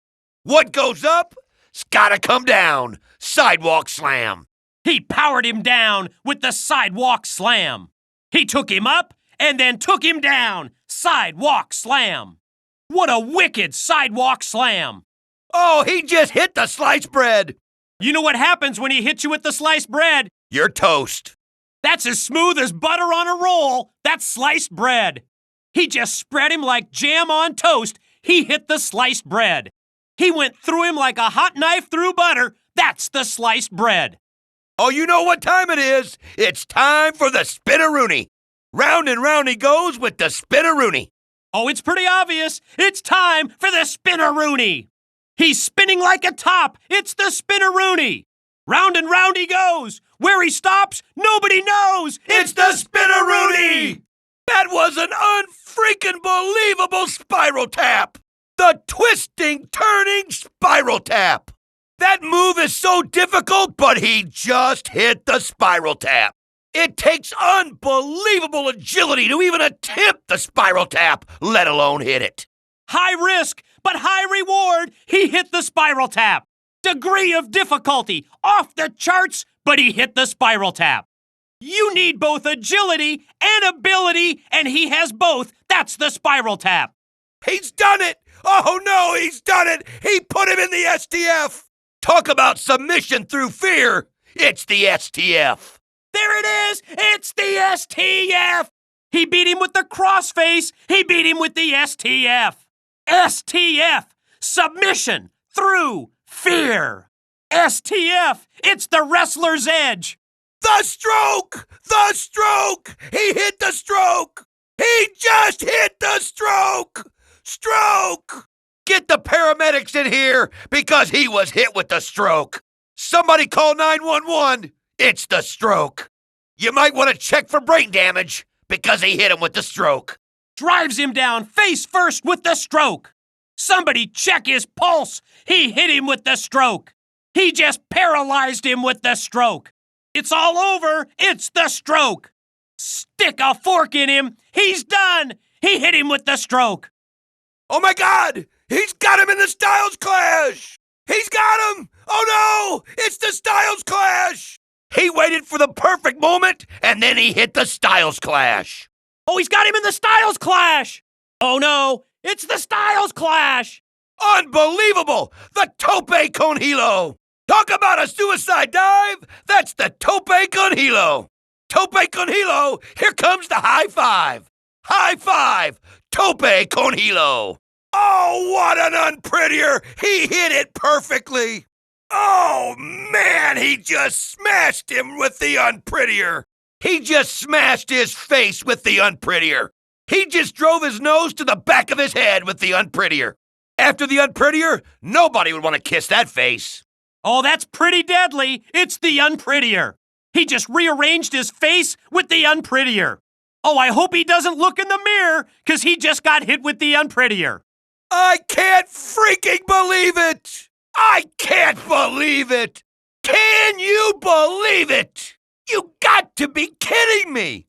What goes up? It's gotta come down. Sidewalk slam. He powered him down with the sidewalk slam. He took him up and then took him down. Sidewalk slam. What a wicked sidewalk slam. Oh, he just hit the sliced bread. You know what happens when he hits you with the sliced bread? You're toast. That's as smooth as butter on a roll. That's sliced bread. He just spread him like jam on toast. He hit the sliced bread. He went through him like a hot knife through butter. That's the sliced bread. Oh, you know what time it is? It's time for the spinaroonie. Round and round he goes with the spinaroonie. Oh, it's pretty obvious. It's time for the spinaroonie. He's spinning like a top. It's the spinaroonie. Round and round he goes. Where he stops, nobody knows. It's the spinaroonie! That was an unfreaking believable spiral tap. The twisting, turning spiral tap. That move is so difficult, but he just hit the spiral tap. It takes unbelievable agility to even attempt the spiral tap, let alone hit it. High risk, but high reward. He hit the spiral tap. Degree of difficulty, off the charts, but he hit the spiral tap. You need both agility and ability, and he has both. That's the spiral tap. He's done it! Oh no, he's done it! He put him in the STF! Talk about submission through fear! It's the STF! There it is! It's the STF! He beat him with the crossface. He beat him with the STF. STF! Submission through fear. STF! It's the wrestler's edge. The stroke! The stroke! He hit the stroke! He just hit the stroke! Stroke! Get the paramedics in here because he was hit with the stroke. Somebody call 911. It's the stroke. You might want to check for brain damage because he hit him with the stroke. Drives him down face first with the stroke. Somebody check his pulse. He hit him with the stroke. He just paralyzed him with the stroke. It's all over. It's the stroke. Stick a fork in him. He's done. He hit him with the stroke. Oh my God! He's got him in the Styles Clash! He's got him! Oh no! It's the Styles Clash! He waited for the perfect moment, and then he hit the Styles Clash. Oh, he's got him in the Styles Clash! Oh no! It's the Styles Clash! Unbelievable! The Tope con Hilo! Talk about a suicide dive! That's the Tope con Hilo! Tope con Hilo! Here comes the high five! High five! Tope con Hilo! Oh, what an unprettier! He hit it perfectly! Oh, man, he just smashed him with the unprettier! He just smashed his face with the unprettier! He just drove his nose to the back of his head with the unprettier! After the unprettier, nobody would want to kiss that face! Oh, that's pretty deadly! It's the unprettier! He just rearranged his face with the unprettier! Oh, I hope he doesn't look in the mirror, 'cause he just got hit with the unprettier! I can't freaking believe it! I can't believe it! Can you believe it? You got to be kidding me!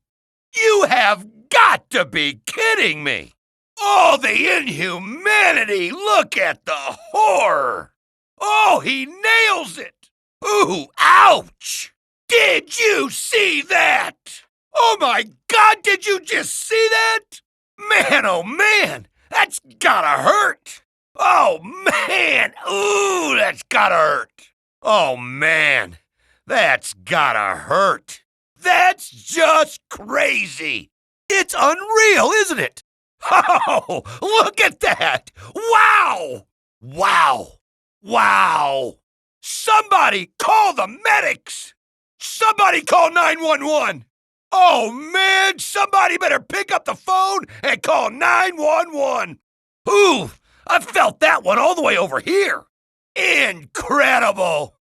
You have got to be kidding me! Oh, the inhumanity! Look at the horror! Oh, he nails it! Ooh, ouch! Did you see that? Oh my God, did you just see that? Man, oh man! That's gotta hurt! Oh, man! Ooh, that's gotta hurt! Oh, man! That's gotta hurt! That's just crazy! It's unreal, isn't it? Oh, look at that! Wow! Wow! Wow! Somebody call the medics! Somebody call 911! Oh man, somebody better pick up the phone and call 911! Ooh, I felt that one all the way over here! Incredible!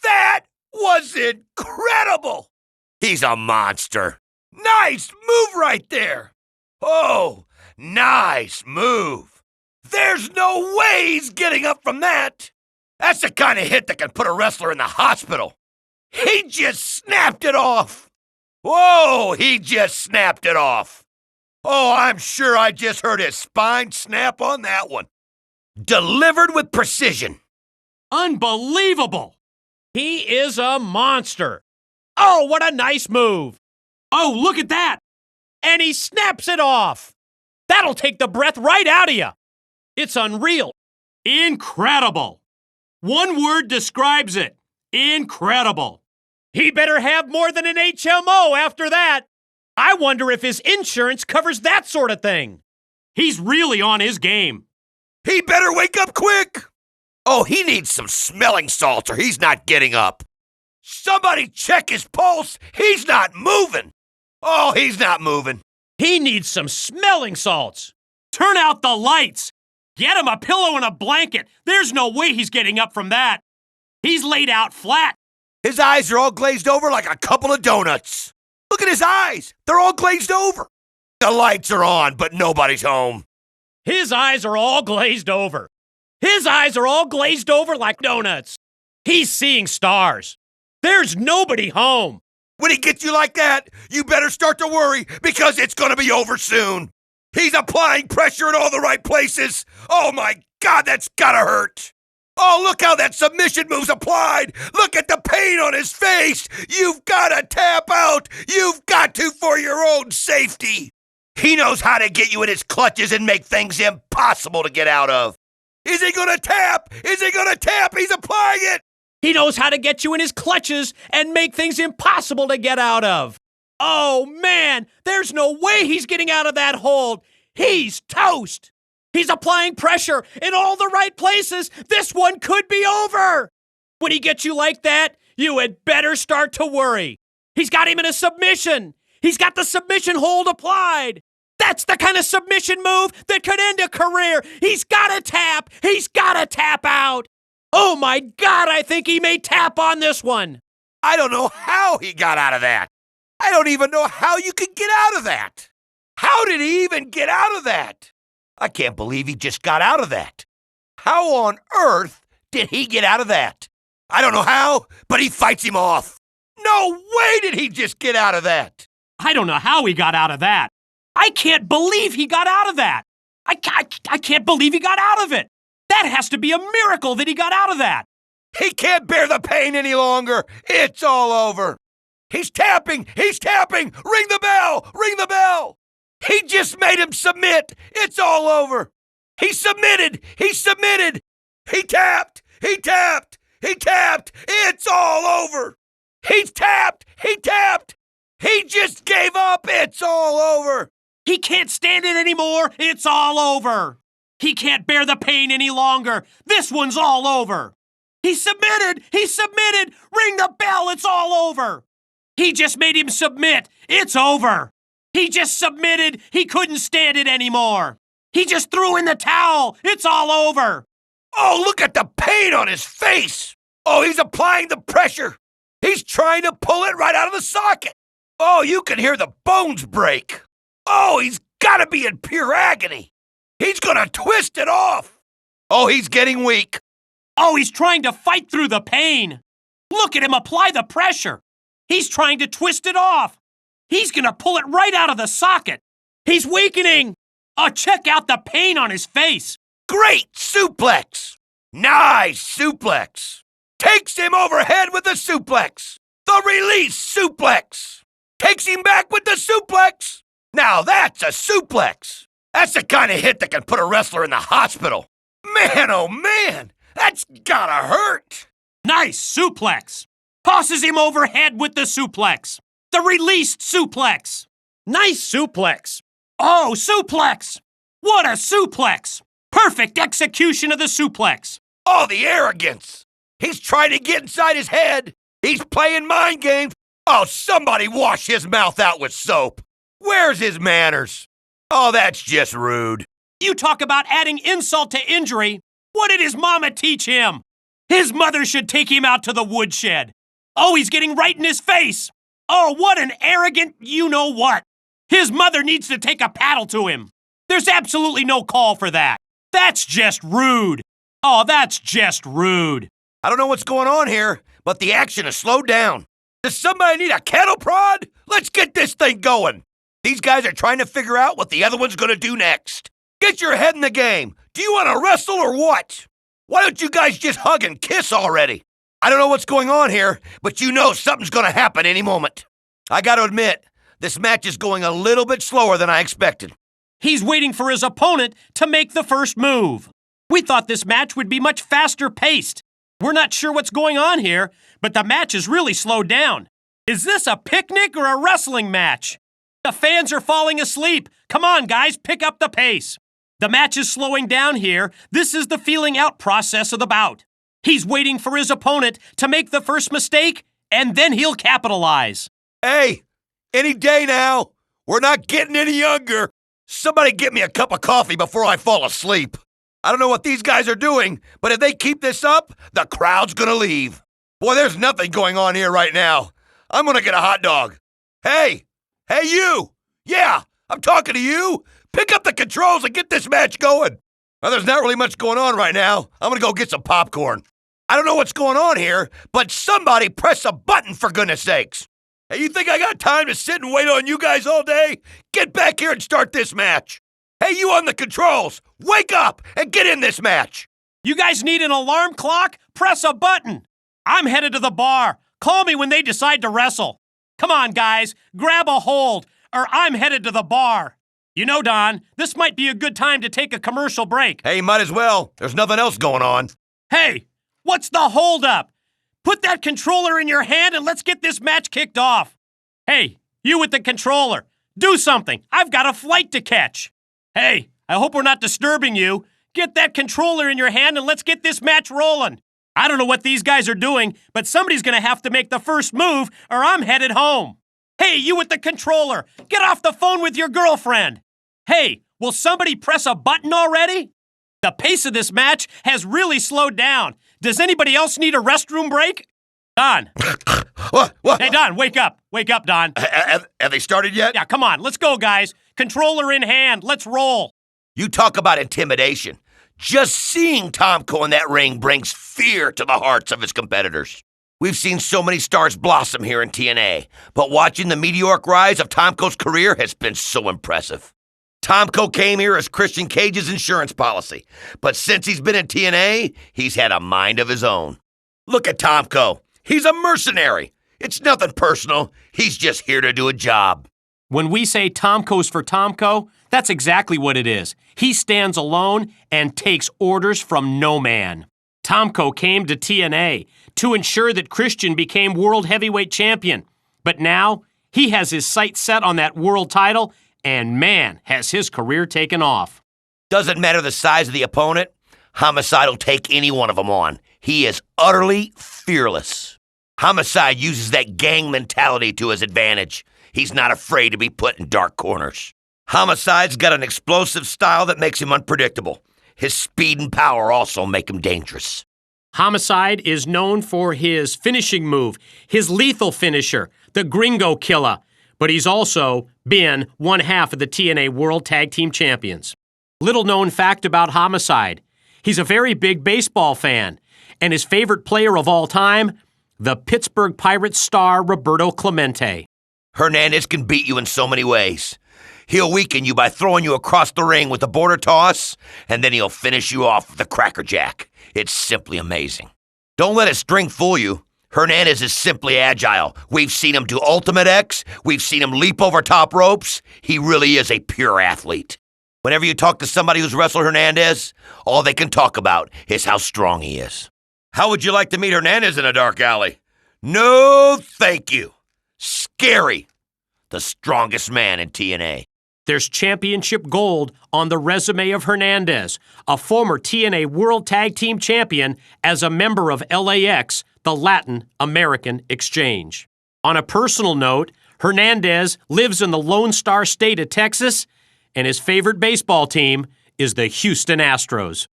That was incredible! He's a monster! Nice move right there! Oh, nice move! There's no way he's getting up from that! That's the kind of hit that can put a wrestler in the hospital! He just snapped it off! Whoa, he just snapped it off! Oh, I'm sure I just heard his spine snap on that one. Delivered with precision. Unbelievable! He is a monster. Oh, what a nice move. Oh, look at that. And he snaps it off. That'll take the breath right out of you. It's unreal. Incredible. One word describes it. Incredible. He better have more than an HMO after that. I wonder if his insurance covers that sort of thing. He's really on his game. He better wake up quick! Oh, he needs some smelling salts or he's not getting up. Somebody check his pulse! He's not moving! Oh, he's not moving. He needs some smelling salts. Turn out the lights. Get him a pillow and a blanket. There's no way he's getting up from that. He's laid out flat. His eyes are all glazed over like a couple of donuts. Look at his eyes. They're all glazed over. The lights are on, but nobody's home. His eyes are all glazed over. His eyes are all glazed over like donuts. He's seeing stars. There's nobody home. When he gets you like that, you better start to worry because it's going to be over soon. He's applying pressure in all the right places. Oh my God, that's gotta hurt. Oh, look how that submission move's applied. Look at the pain on his face. You've got to tap out. You've got to for your own safety. He knows how to get you in his clutches and make things impossible to get out of. Is he going to tap? Is he going to tap? He's applying it. He knows how to get you in his clutches and make things impossible to get out of. Oh, man, there's no way he's getting out of that hold. He's toast. He's applying pressure in all the right places. This one could be over. When he gets you like that, you had better start to worry. He's got him in a submission. He's got the submission hold applied. That's the kind of submission move that could end a career. He's got to tap. He's got to tap out. Oh, my God, I think he may tap on this one. I don't know how he got out of that. I don't even know how you could get out of that. How did he even get out of that? I can't believe he just got out of that. How on earth did he get out of that? I don't know how, but he fights him off. No way did he just get out of that. I don't know how he got out of that. I can't believe he got out of that. I can't believe he got out of it. That has to be a miracle that he got out of that. He can't bear the pain any longer. It's all over. He's tapping. He's tapping. Ring the bell. Ring the bell. He just made him submit. It's all over. He submitted. He submitted. He tapped. He tapped. He tapped. It's all over. He's tapped. He tapped. He just gave up. It's all over. He can't stand it anymore. It's all over. He can't bear the pain any longer. This one's all over. He submitted. He submitted. Ring the bell. It's all over. He just made him submit. It's over. He just submitted. He couldn't stand it anymore. He just threw in the towel. It's all over. Oh, look at the pain on his face. Oh, he's applying the pressure. He's trying to pull it right out of the socket. Oh, you can hear the bones break. Oh, he's got to be in pure agony. He's going to twist it off. Oh, he's getting weak. Oh, he's trying to fight through the pain. Look at him apply the pressure. He's trying to twist it off. He's going to pull it right out of the socket. He's weakening. Oh, check out the pain on his face. Great suplex. Nice suplex. Takes him overhead with the suplex. The release suplex. Takes him back with the suplex. Now that's a suplex. That's the kind of hit that can put a wrestler in the hospital. Man, oh man, that's gotta hurt. Nice suplex. Tosses him overhead with the suplex. The released suplex. Nice suplex. Oh, suplex. What a suplex. Perfect execution of the suplex. Oh, the arrogance. He's trying to get inside his head. He's playing mind games. Oh, somebody wash his mouth out with soap. Where's his manners? Oh, that's just rude. You talk about adding insult to injury. What did his mama teach him? His mother should take him out to the woodshed. Oh, he's getting right in his face. Oh, what an arrogant you-know-what. His mother needs to take a paddle to him. There's absolutely no call for that. That's just rude. Oh, that's just rude. I don't know what's going on here, but the action has slowed down. Does somebody need a cattle prod? Let's get this thing going. These guys are trying to figure out what the other one's going to do next. Get your head in the game. Do you want to wrestle or what? Why don't you guys just hug and kiss already? I don't know what's going on here, but you know something's going to happen any moment. I got to admit, this match is going a little bit slower than I expected. He's waiting for his opponent to make the first move. We thought this match would be much faster paced. We're not sure what's going on here, but the match has really slowed down. Is this a picnic or a wrestling match? The fans are falling asleep. Come on, guys, pick up the pace. The match is slowing down here. This is the feeling out process of the bout. He's waiting for his opponent to make the first mistake, and then he'll capitalize. Hey, any day now. We're not getting any younger. Somebody get me a cup of coffee before I fall asleep. I don't know what these guys are doing, but if they keep this up, the crowd's gonna leave. Boy, there's nothing going on here right now. I'm gonna get a hot dog. Hey you! Yeah, I'm talking to you. Pick up the controls and get this match going. Well, there's not really much going on right now. I'm gonna go get some popcorn. I don't know what's going on here, but somebody press a button for goodness sakes. Hey, you think I got time to sit and wait on you guys all day? Get back here and start this match. Hey, you on the controls, wake up and get in this match. You guys need an alarm clock? Press a button. I'm headed to the bar. Call me when they decide to wrestle. Come on, guys, grab a hold, or I'm headed to the bar. You know, Don, this might be a good time to take a commercial break. Hey, might as well. There's nothing else going on. Hey, what's the holdup? Put that controller in your hand and let's get this match kicked off. Hey, you with the controller, do something. I've got a flight to catch. Hey, I hope we're not disturbing you. Get that controller in your hand and let's get this match rolling. I don't know what these guys are doing, but somebody's going to have to make the first move or I'm headed home. Hey, you with the controller, get off the phone with your girlfriend. Hey, will somebody press a button already? The pace of this match has really slowed down. Does anybody else need a restroom break? Don. What? Hey, Don, wake up. Wake up, Don. Have they started yet? Yeah, come on. Let's go, guys. Controller in hand. Let's roll. You talk about intimidation. Just seeing Tomko in that ring brings fear to the hearts of his competitors. We've seen so many stars blossom here in TNA, but watching the meteoric rise of Tomko's career has been so impressive. Tomko came here as Christian Cage's insurance policy, but since he's been in TNA, he's had a mind of his own. Look at Tomko. He's a mercenary. It's nothing personal. He's just here to do a job. When we say Tomko's for Tomko, that's exactly what it is. He stands alone and takes orders from no man. Tomko came to TNA to ensure that Christian became World Heavyweight Champion. But now, he has his sights set on that world title, and man, has his career taken off. Doesn't matter the size of the opponent. Homicide will take any one of them on. He is utterly fearless. Homicide uses that gang mentality to his advantage. He's not afraid to be put in dark corners. Homicide's got an explosive style that makes him unpredictable. His speed and power also make him dangerous. Homicide is known for his finishing move, his lethal finisher, the Gringo Killer, but he's also been one half of the TNA World Tag Team Champions. Little known fact about Homicide, he's a very big baseball fan, and his favorite player of all time, the Pittsburgh Pirates star Roberto Clemente. Hernandez can beat you in so many ways. He'll weaken you by throwing you across the ring with a border toss, and then he'll finish you off with a crackerjack. It's simply amazing. Don't let his strength fool you. Hernandez is simply agile. We've seen him do Ultimate X. We've seen him leap over top ropes. He really is a pure athlete. Whenever you talk to somebody who's wrestled Hernandez, all they can talk about is how strong he is. How would you like to meet Hernandez in a dark alley? No, thank you. Scary. The strongest man in TNA. There's championship gold on the resume of Hernandez, a former TNA World Tag Team Champion as a member of LAX, the Latin American Exchange. On a personal note, Hernandez lives in the Lone Star State of Texas, and his favorite baseball team is the Houston Astros.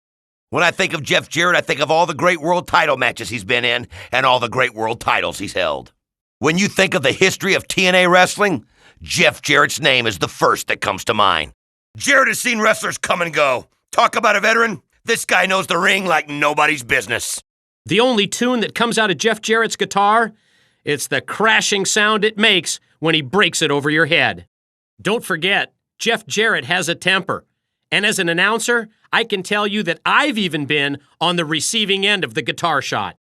When I think of Jeff Jarrett, I think of all the great world title matches he's been in and all the great world titles he's held. When you think of the history of TNA wrestling, Jeff Jarrett's name is the first that comes to mind. Jarrett has seen wrestlers come and go. Talk about a veteran. This guy knows the ring like nobody's business. The only tune that comes out of Jeff Jarrett's guitar, it's the crashing sound it makes when he breaks it over your head. Don't forget, Jeff Jarrett has a temper. And as an announcer, I can tell you that I've even been on the receiving end of the guitar shot.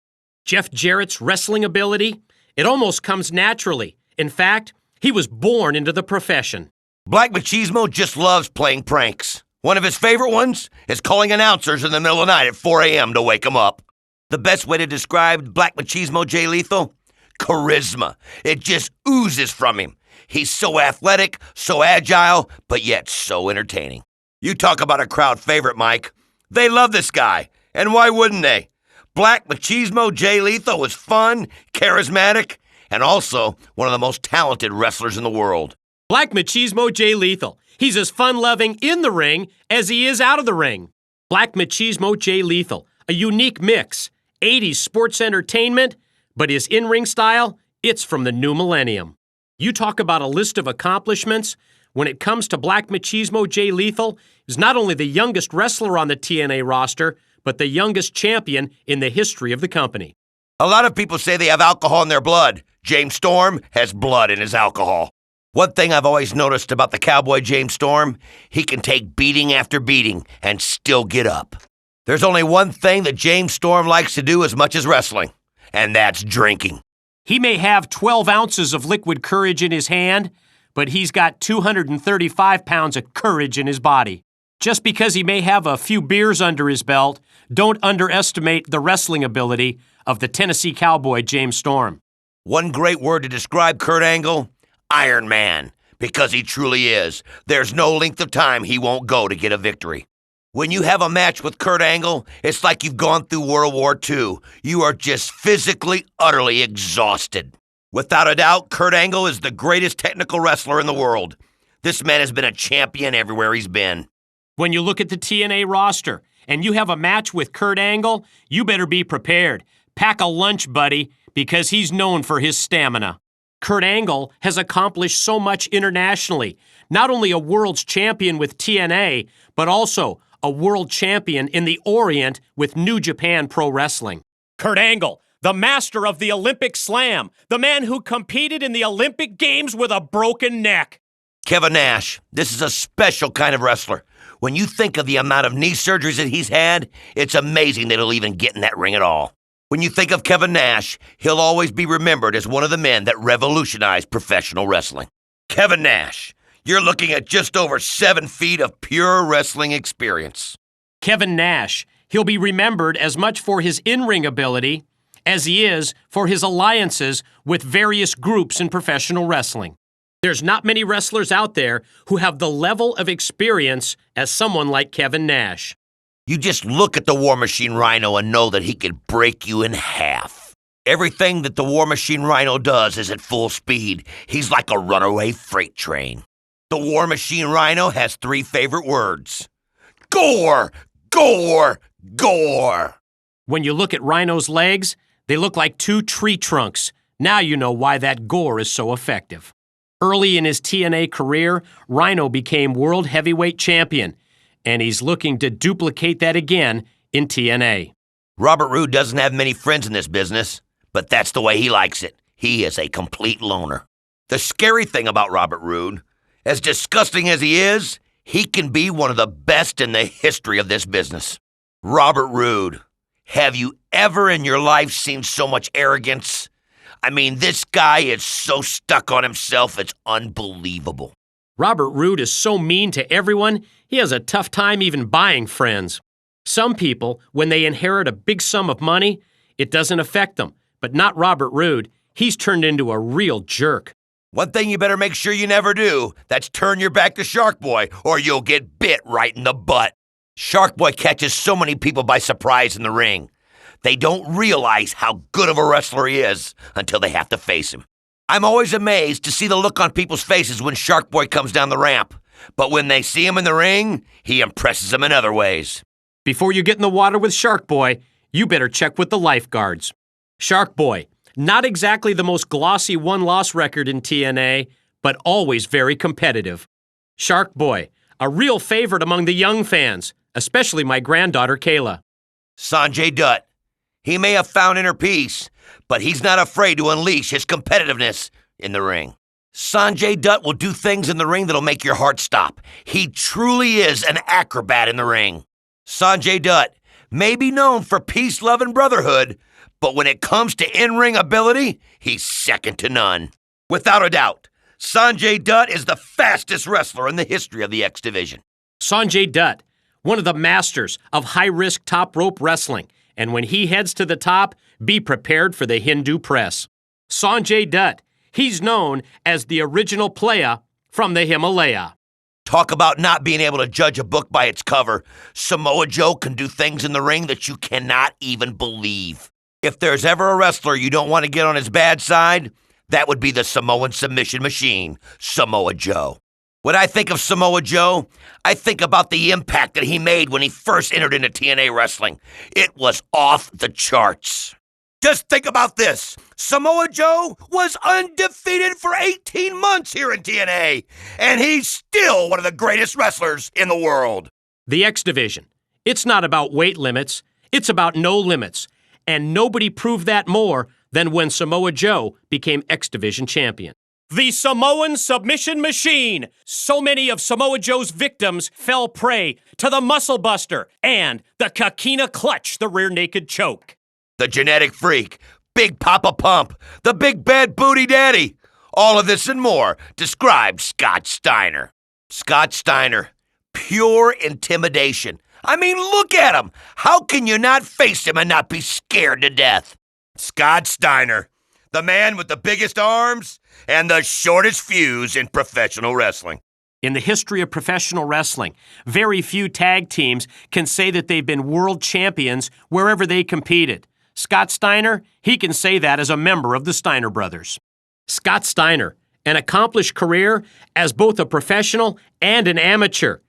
Jeff Jarrett's wrestling ability, it almost comes naturally. In fact, he was born into the profession. Black Machismo just loves playing pranks. One of his favorite ones is calling announcers in the middle of the night at 4 a.m. to wake them up. The best way to describe Black Machismo Jay Lethal? Charisma. It just oozes from him. He's so athletic, so agile, but yet so entertaining. You talk about a crowd favorite, Mike. They love this guy, and why wouldn't they? Black Machismo Jay Lethal was fun, charismatic, and also one of the most talented wrestlers in the world. Black Machismo Jay Lethal. He's as fun-loving in the ring as he is out of the ring. Black Machismo Jay Lethal, a unique mix. 80s sports entertainment, but his in-ring style, it's from the new millennium. You talk about a list of accomplishments. When it comes to Black Machismo Jay Lethal, he's not only the youngest wrestler on the TNA roster, but the youngest champion in the history of the company. A lot of people say they have alcohol in their blood. James Storm has blood in his alcohol. One thing I've always noticed about the cowboy James Storm, he can take beating after beating and still get up. There's only one thing that James Storm likes to do as much as wrestling, and that's drinking. He may have 12 ounces of liquid courage in his hand, but he's got 235 pounds of courage in his body. Just because he may have a few beers under his belt, don't underestimate the wrestling ability of the Tennessee cowboy James Storm. One great word to describe Kurt Angle, Iron Man, because he truly is. There's no length of time he won't go to get a victory. When you have a match with Kurt Angle, it's like you've gone through World War II. You are just physically, utterly exhausted. Without a doubt, Kurt Angle is the greatest technical wrestler in the world. This man has been a champion everywhere he's been. When you look at the TNA roster and you have a match with Kurt Angle, you better be prepared. Pack a lunch, buddy, because he's known for his stamina. Kurt Angle has accomplished so much internationally. Not only a world's champion with TNA, but also a world champion in the Orient with New Japan Pro Wrestling. Kurt Angle, the master of the Olympic Slam, the man who competed in the Olympic Games with a broken neck. Kevin Nash, this is a special kind of wrestler. When you think of the amount of knee surgeries that he's had, it's amazing that he'll even get in that ring at all. When you think of Kevin Nash, he'll always be remembered as one of the men that revolutionized professional wrestling. Kevin Nash, you're looking at just over 7 feet of pure wrestling experience. Kevin Nash, he'll be remembered as much for his in-ring ability as he is for his alliances with various groups in professional wrestling. There's not many wrestlers out there who have the level of experience as someone like Kevin Nash. You just look at the War Machine Rhino and know that he could break you in half. Everything that the War Machine Rhino does is at full speed. He's like a runaway freight train. The War Machine Rhino has 3 favorite words. Gore! Gore! Gore! When you look at Rhino's legs, they look like 2 tree trunks. Now you know why that gore is so effective. Early in his TNA career, Rhino became World Heavyweight Champion, and he's looking to duplicate that again in TNA. Robert Roode doesn't have many friends in this business, but that's the way he likes it. He is a complete loner. The scary thing about Robert Roode, as disgusting as he is, he can be one of the best in the history of this business. Robert Roode, have you ever in your life seen so much arrogance? I mean, this guy is so stuck on himself, it's unbelievable. Robert Roode is so mean to everyone, he has a tough time even buying friends. Some people, when they inherit a big sum of money, it doesn't affect them, but not Robert Roode. He's turned into a real jerk. One thing you better make sure you never do, that's turn your back to Shark Boy, or you'll get bit right in the butt. Shark Boy catches so many people by surprise in the ring. They don't realize how good of a wrestler he is until they have to face him. I'm always amazed to see the look on people's faces when Shark Boy comes down the ramp. But when they see him in the ring, he impresses them in other ways. Before you get in the water with Shark Boy, you better check with the lifeguards. Shark Boy, not exactly the most glossy one-loss record in TNA, but always very competitive. Shark Boy, a real favorite among the young fans, especially my granddaughter Kayla. Sanjay Dutt. He may have found inner peace, but he's not afraid to unleash his competitiveness in the ring. Sanjay Dutt will do things in the ring that'll make your heart stop. He truly is an acrobat in the ring. Sanjay Dutt may be known for peace, love, and brotherhood, but when it comes to in-ring ability, he's second to none. Without a doubt, Sanjay Dutt is the fastest wrestler in the history of the X Division. Sanjay Dutt, one of the masters of high-risk top rope wrestling, and when he heads to the top, be prepared for the Hindu press. Sanjay Dutt, he's known as the original playa from the Himalaya. Talk about not being able to judge a book by its cover. Samoa Joe can do things in the ring that you cannot even believe. If there's ever a wrestler you don't want to get on his bad side, that would be the Samoan submission machine, Samoa Joe. When I think of Samoa Joe, I think about the impact that he made when he first entered into TNA wrestling. It was off the charts. Just think about this. Samoa Joe was undefeated for 18 months here in TNA, and he's still one of the greatest wrestlers in the world. The X Division. It's not about weight limits. It's about no limits. And nobody proved that more than when Samoa Joe became X Division champion. The Samoan submission machine. So many of Samoa Joe's victims fell prey to the muscle buster and the Kakina clutch, the rear naked choke. The genetic freak, Big Papa Pump, the big bad booty daddy. All of this and more describes Scott Steiner. Scott Steiner, pure intimidation. I mean, look at him. How can you not face him and not be scared to death? Scott Steiner, the man with the biggest arms and the shortest fuse in professional wrestling. In the history of professional wrestling, very few tag teams can say that they've been world champions wherever they competed. Scott Steiner, he can say that as a member of the Steiner brothers. Scott Steiner, an accomplished career as both a professional and an amateur.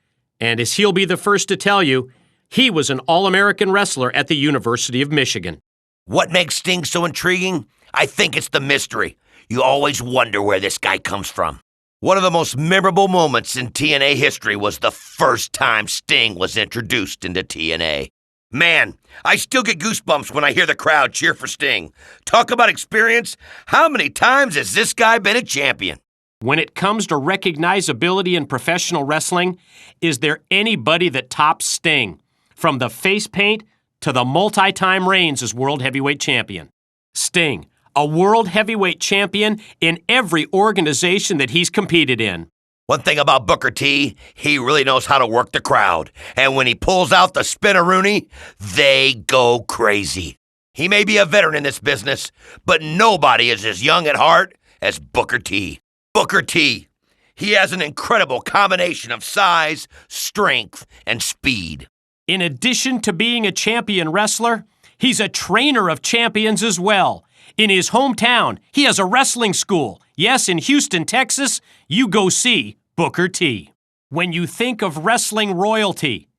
And as he'll be the first to tell you, he was an All-American wrestler at the University of Michigan. What makes Sting so intriguing? I think it's the mystery. You always wonder where this guy comes from. One of the most memorable moments in TNA history was the first time Sting was introduced into TNA. Man, I still get goosebumps when I hear the crowd cheer for Sting. Talk about experience. How many times has this guy been a champion? When it comes to recognizability in professional wrestling, is there anybody that tops Sting? From the face paint to the multi-time reigns as World Heavyweight Champion. Sting, a World Heavyweight Champion in every organization that he's competed in. One thing about Booker T, he really knows how to work the crowd. And when he pulls out the spinaroonie, they go crazy. He may be a veteran in this business, but nobody is as young at heart as Booker T. Booker T, he has an incredible combination of size, strength, and speed. In addition to being a champion wrestler, he's a trainer of champions as well. In his hometown, he has a wrestling school. Yes, in Houston, Texas, you go see Booker T. When you think of wrestling royalty,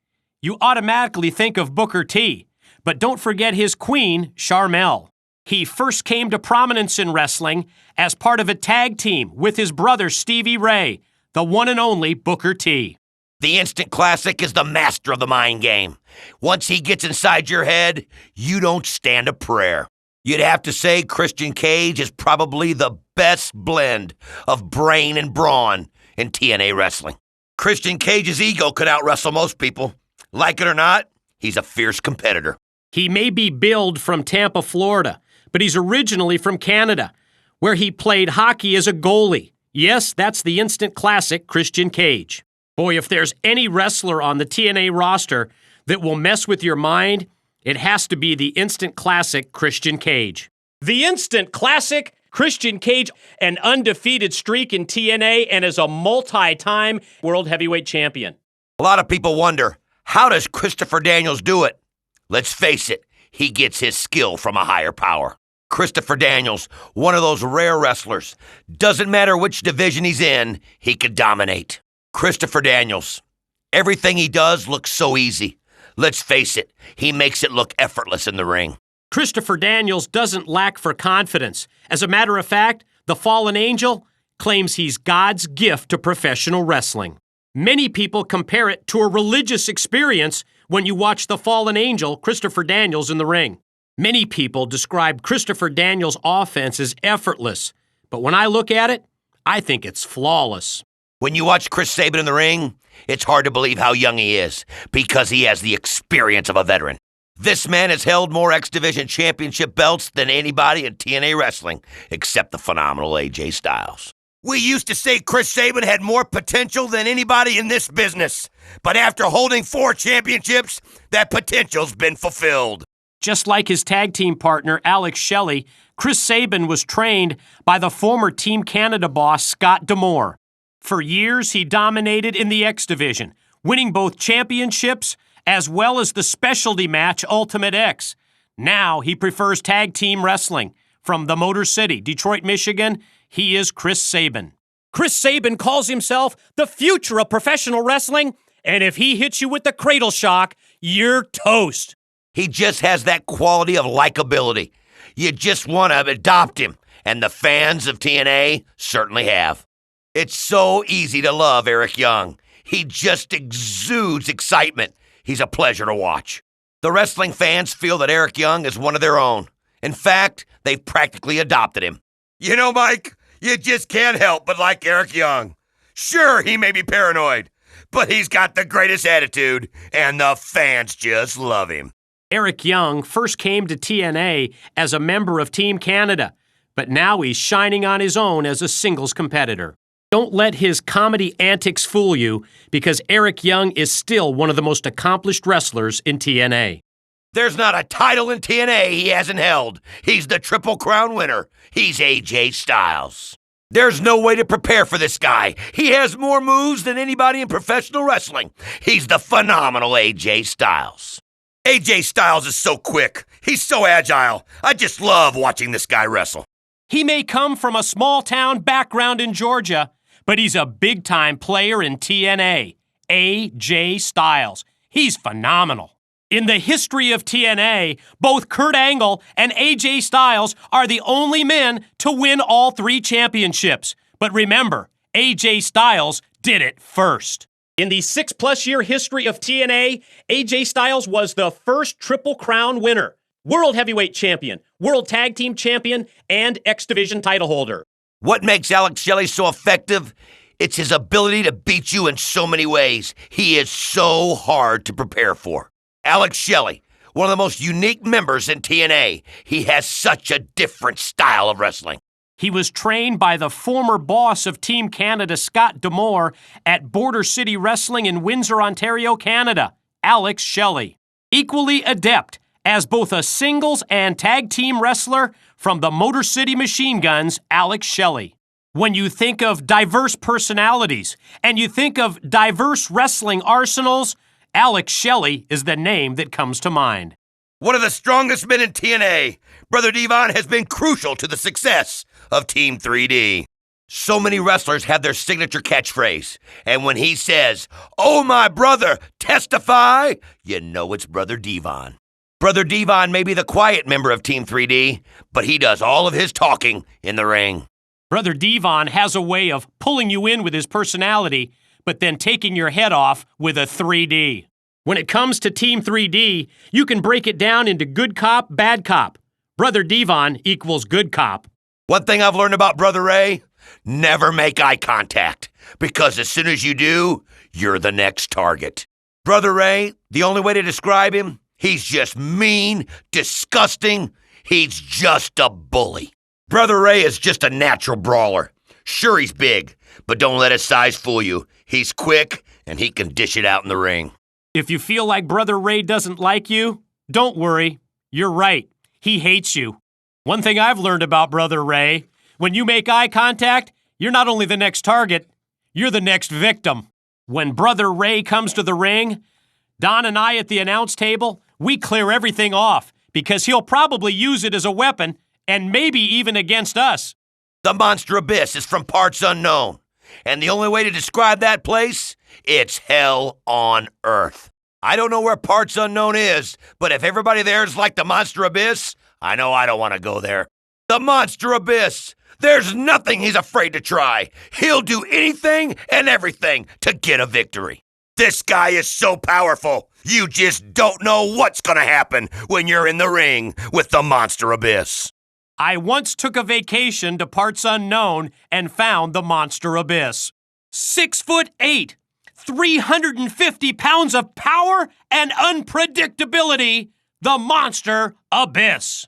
you automatically think of Booker T. But don't forget his queen, Sharmell. He first came to prominence in wrestling as part of a tag team with his brother Stevie Ray, the one and only Booker T. The Instant Classic is the master of the mind game. Once he gets inside your head, you don't stand a prayer. You'd have to say Christian Cage is probably the best blend of brain and brawn in TNA wrestling. Christian Cage's ego could out-wrestle most people. Like it or not, he's a fierce competitor. He may be billed from Tampa, Florida, but he's originally from Canada, where he played hockey as a goalie. Yes, that's the Instant Classic Christian Cage. Boy, if there's any wrestler on the TNA roster that will mess with your mind, it has to be the Instant Classic Christian Cage. The Instant Classic Christian Cage, an undefeated streak in TNA and is a multi-time world heavyweight champion. A lot of people wonder, how does Christopher Daniels do it? Let's face it, he gets his skill from a higher power. Christopher Daniels, one of those rare wrestlers. Doesn't matter which division he's in, he could dominate. Christopher Daniels, everything he does looks so easy. Let's face it, he makes it look effortless in the ring. Christopher Daniels doesn't lack for confidence. As a matter of fact, the fallen angel claims he's God's gift to professional wrestling. Many people compare it to a religious experience when you watch the fallen angel, Christopher Daniels, in the ring. Many people describe Christopher Daniels' offense as effortless, but when I look at it, I think it's flawless. When you watch Chris Sabin in the ring, it's hard to believe how young he is because he has the experience of a veteran. This man has held more X Division championship belts than anybody in TNA wrestling, except the phenomenal AJ Styles. We used to say Chris Sabin had more potential than anybody in this business, but after holding 4 championships, that potential's been fulfilled. Just like his tag team partner, Alex Shelley, Chris Sabin was trained by the former Team Canada boss, Scott D'Amore. For years, he dominated in the X Division, winning both championships as well as the specialty match Ultimate X. Now he prefers tag team wrestling. From the Motor City, Detroit, Michigan, he is Chris Sabin. Chris Sabin calls himself the future of professional wrestling, and if he hits you with the cradle shock, you're toast. He just has that quality of likability. You just want to adopt him, and the fans of TNA certainly have. It's so easy to love Eric Young. He just exudes excitement. He's a pleasure to watch. The wrestling fans feel that Eric Young is one of their own. In fact, they've practically adopted him. You know, Mike, you just can't help but like Eric Young. Sure, he may be paranoid, but he's got the greatest attitude, and the fans just love him. Eric Young first came to TNA as a member of Team Canada, but now he's shining on his own as a singles competitor. Don't let his comedy antics fool you, because Eric Young is still one of the most accomplished wrestlers in TNA. There's not a title in TNA he hasn't held. He's the Triple Crown winner. He's AJ Styles. There's no way to prepare for this guy. He has more moves than anybody in professional wrestling. He's the phenomenal AJ Styles. AJ Styles is so quick. He's so agile. I just love watching this guy wrestle. He may come from a small-town background in Georgia, but he's a big-time player in TNA. AJ Styles. He's phenomenal. In the history of TNA, both Kurt Angle and AJ Styles are the only men to win all 3 championships. But remember, AJ Styles did it first. In the 6+ year history of TNA, AJ Styles was the first Triple Crown winner, World Heavyweight Champion, World Tag Team Champion, and X Division title holder. What makes Alex Shelley so effective? It's his ability to beat you in so many ways. He is so hard to prepare for. Alex Shelley, one of the most unique members in TNA. He has such a different style of wrestling. He was trained by the former boss of Team Canada, Scott D'Amore, at Border City Wrestling in Windsor, Ontario, Canada, Alex Shelley. Equally adept as both a singles and tag team wrestler from the Motor City Machine Guns, Alex Shelley. When you think of diverse personalities and you think of diverse wrestling arsenals, Alex Shelley is the name that comes to mind. One of the strongest men in TNA, Brother Devon has been crucial to the success of Team 3D. So many wrestlers have their signature catchphrase, and when he says, "Oh my brother, testify," you know it's Brother Devon. Brother Devon may be the quiet member of Team 3D, but he does all of his talking in the ring. Brother Devon has a way of pulling you in with his personality, but then taking your head off with a 3D. When it comes to Team 3D, you can break it down into good cop, bad cop. Brother Devon equals good cop. One thing I've learned about Brother Ray, never make eye contact, because as soon as you do, you're the next target. Brother Ray, the only way to describe him, he's just mean, disgusting. He's just a bully. Brother Ray is just a natural brawler. Sure, he's big, but don't let his size fool you. He's quick, and he can dish it out in the ring. If you feel like Brother Ray doesn't like you, don't worry. You're right. He hates you. One thing I've learned about Brother Ray, When you make eye contact, you're not only the next target, you're the next victim. When Brother Ray comes to the ring, Don and I at the announce table, we clear everything off because he'll probably use it as a weapon and maybe even against us. The Monster Abyss is from parts unknown. And the only way to describe that place, it's hell on earth. I don't know where parts unknown is, but if everybody there is like the Monster Abyss, I know I don't want to go there. The Monster Abyss! There's nothing he's afraid to try. He'll do anything and everything to get a victory. This guy is so powerful, you just don't know what's gonna happen when you're in the ring with the Monster Abyss. I once took a vacation to parts unknown and found the Monster Abyss. 6'8", 350 pounds of power and unpredictability, the Monster Abyss.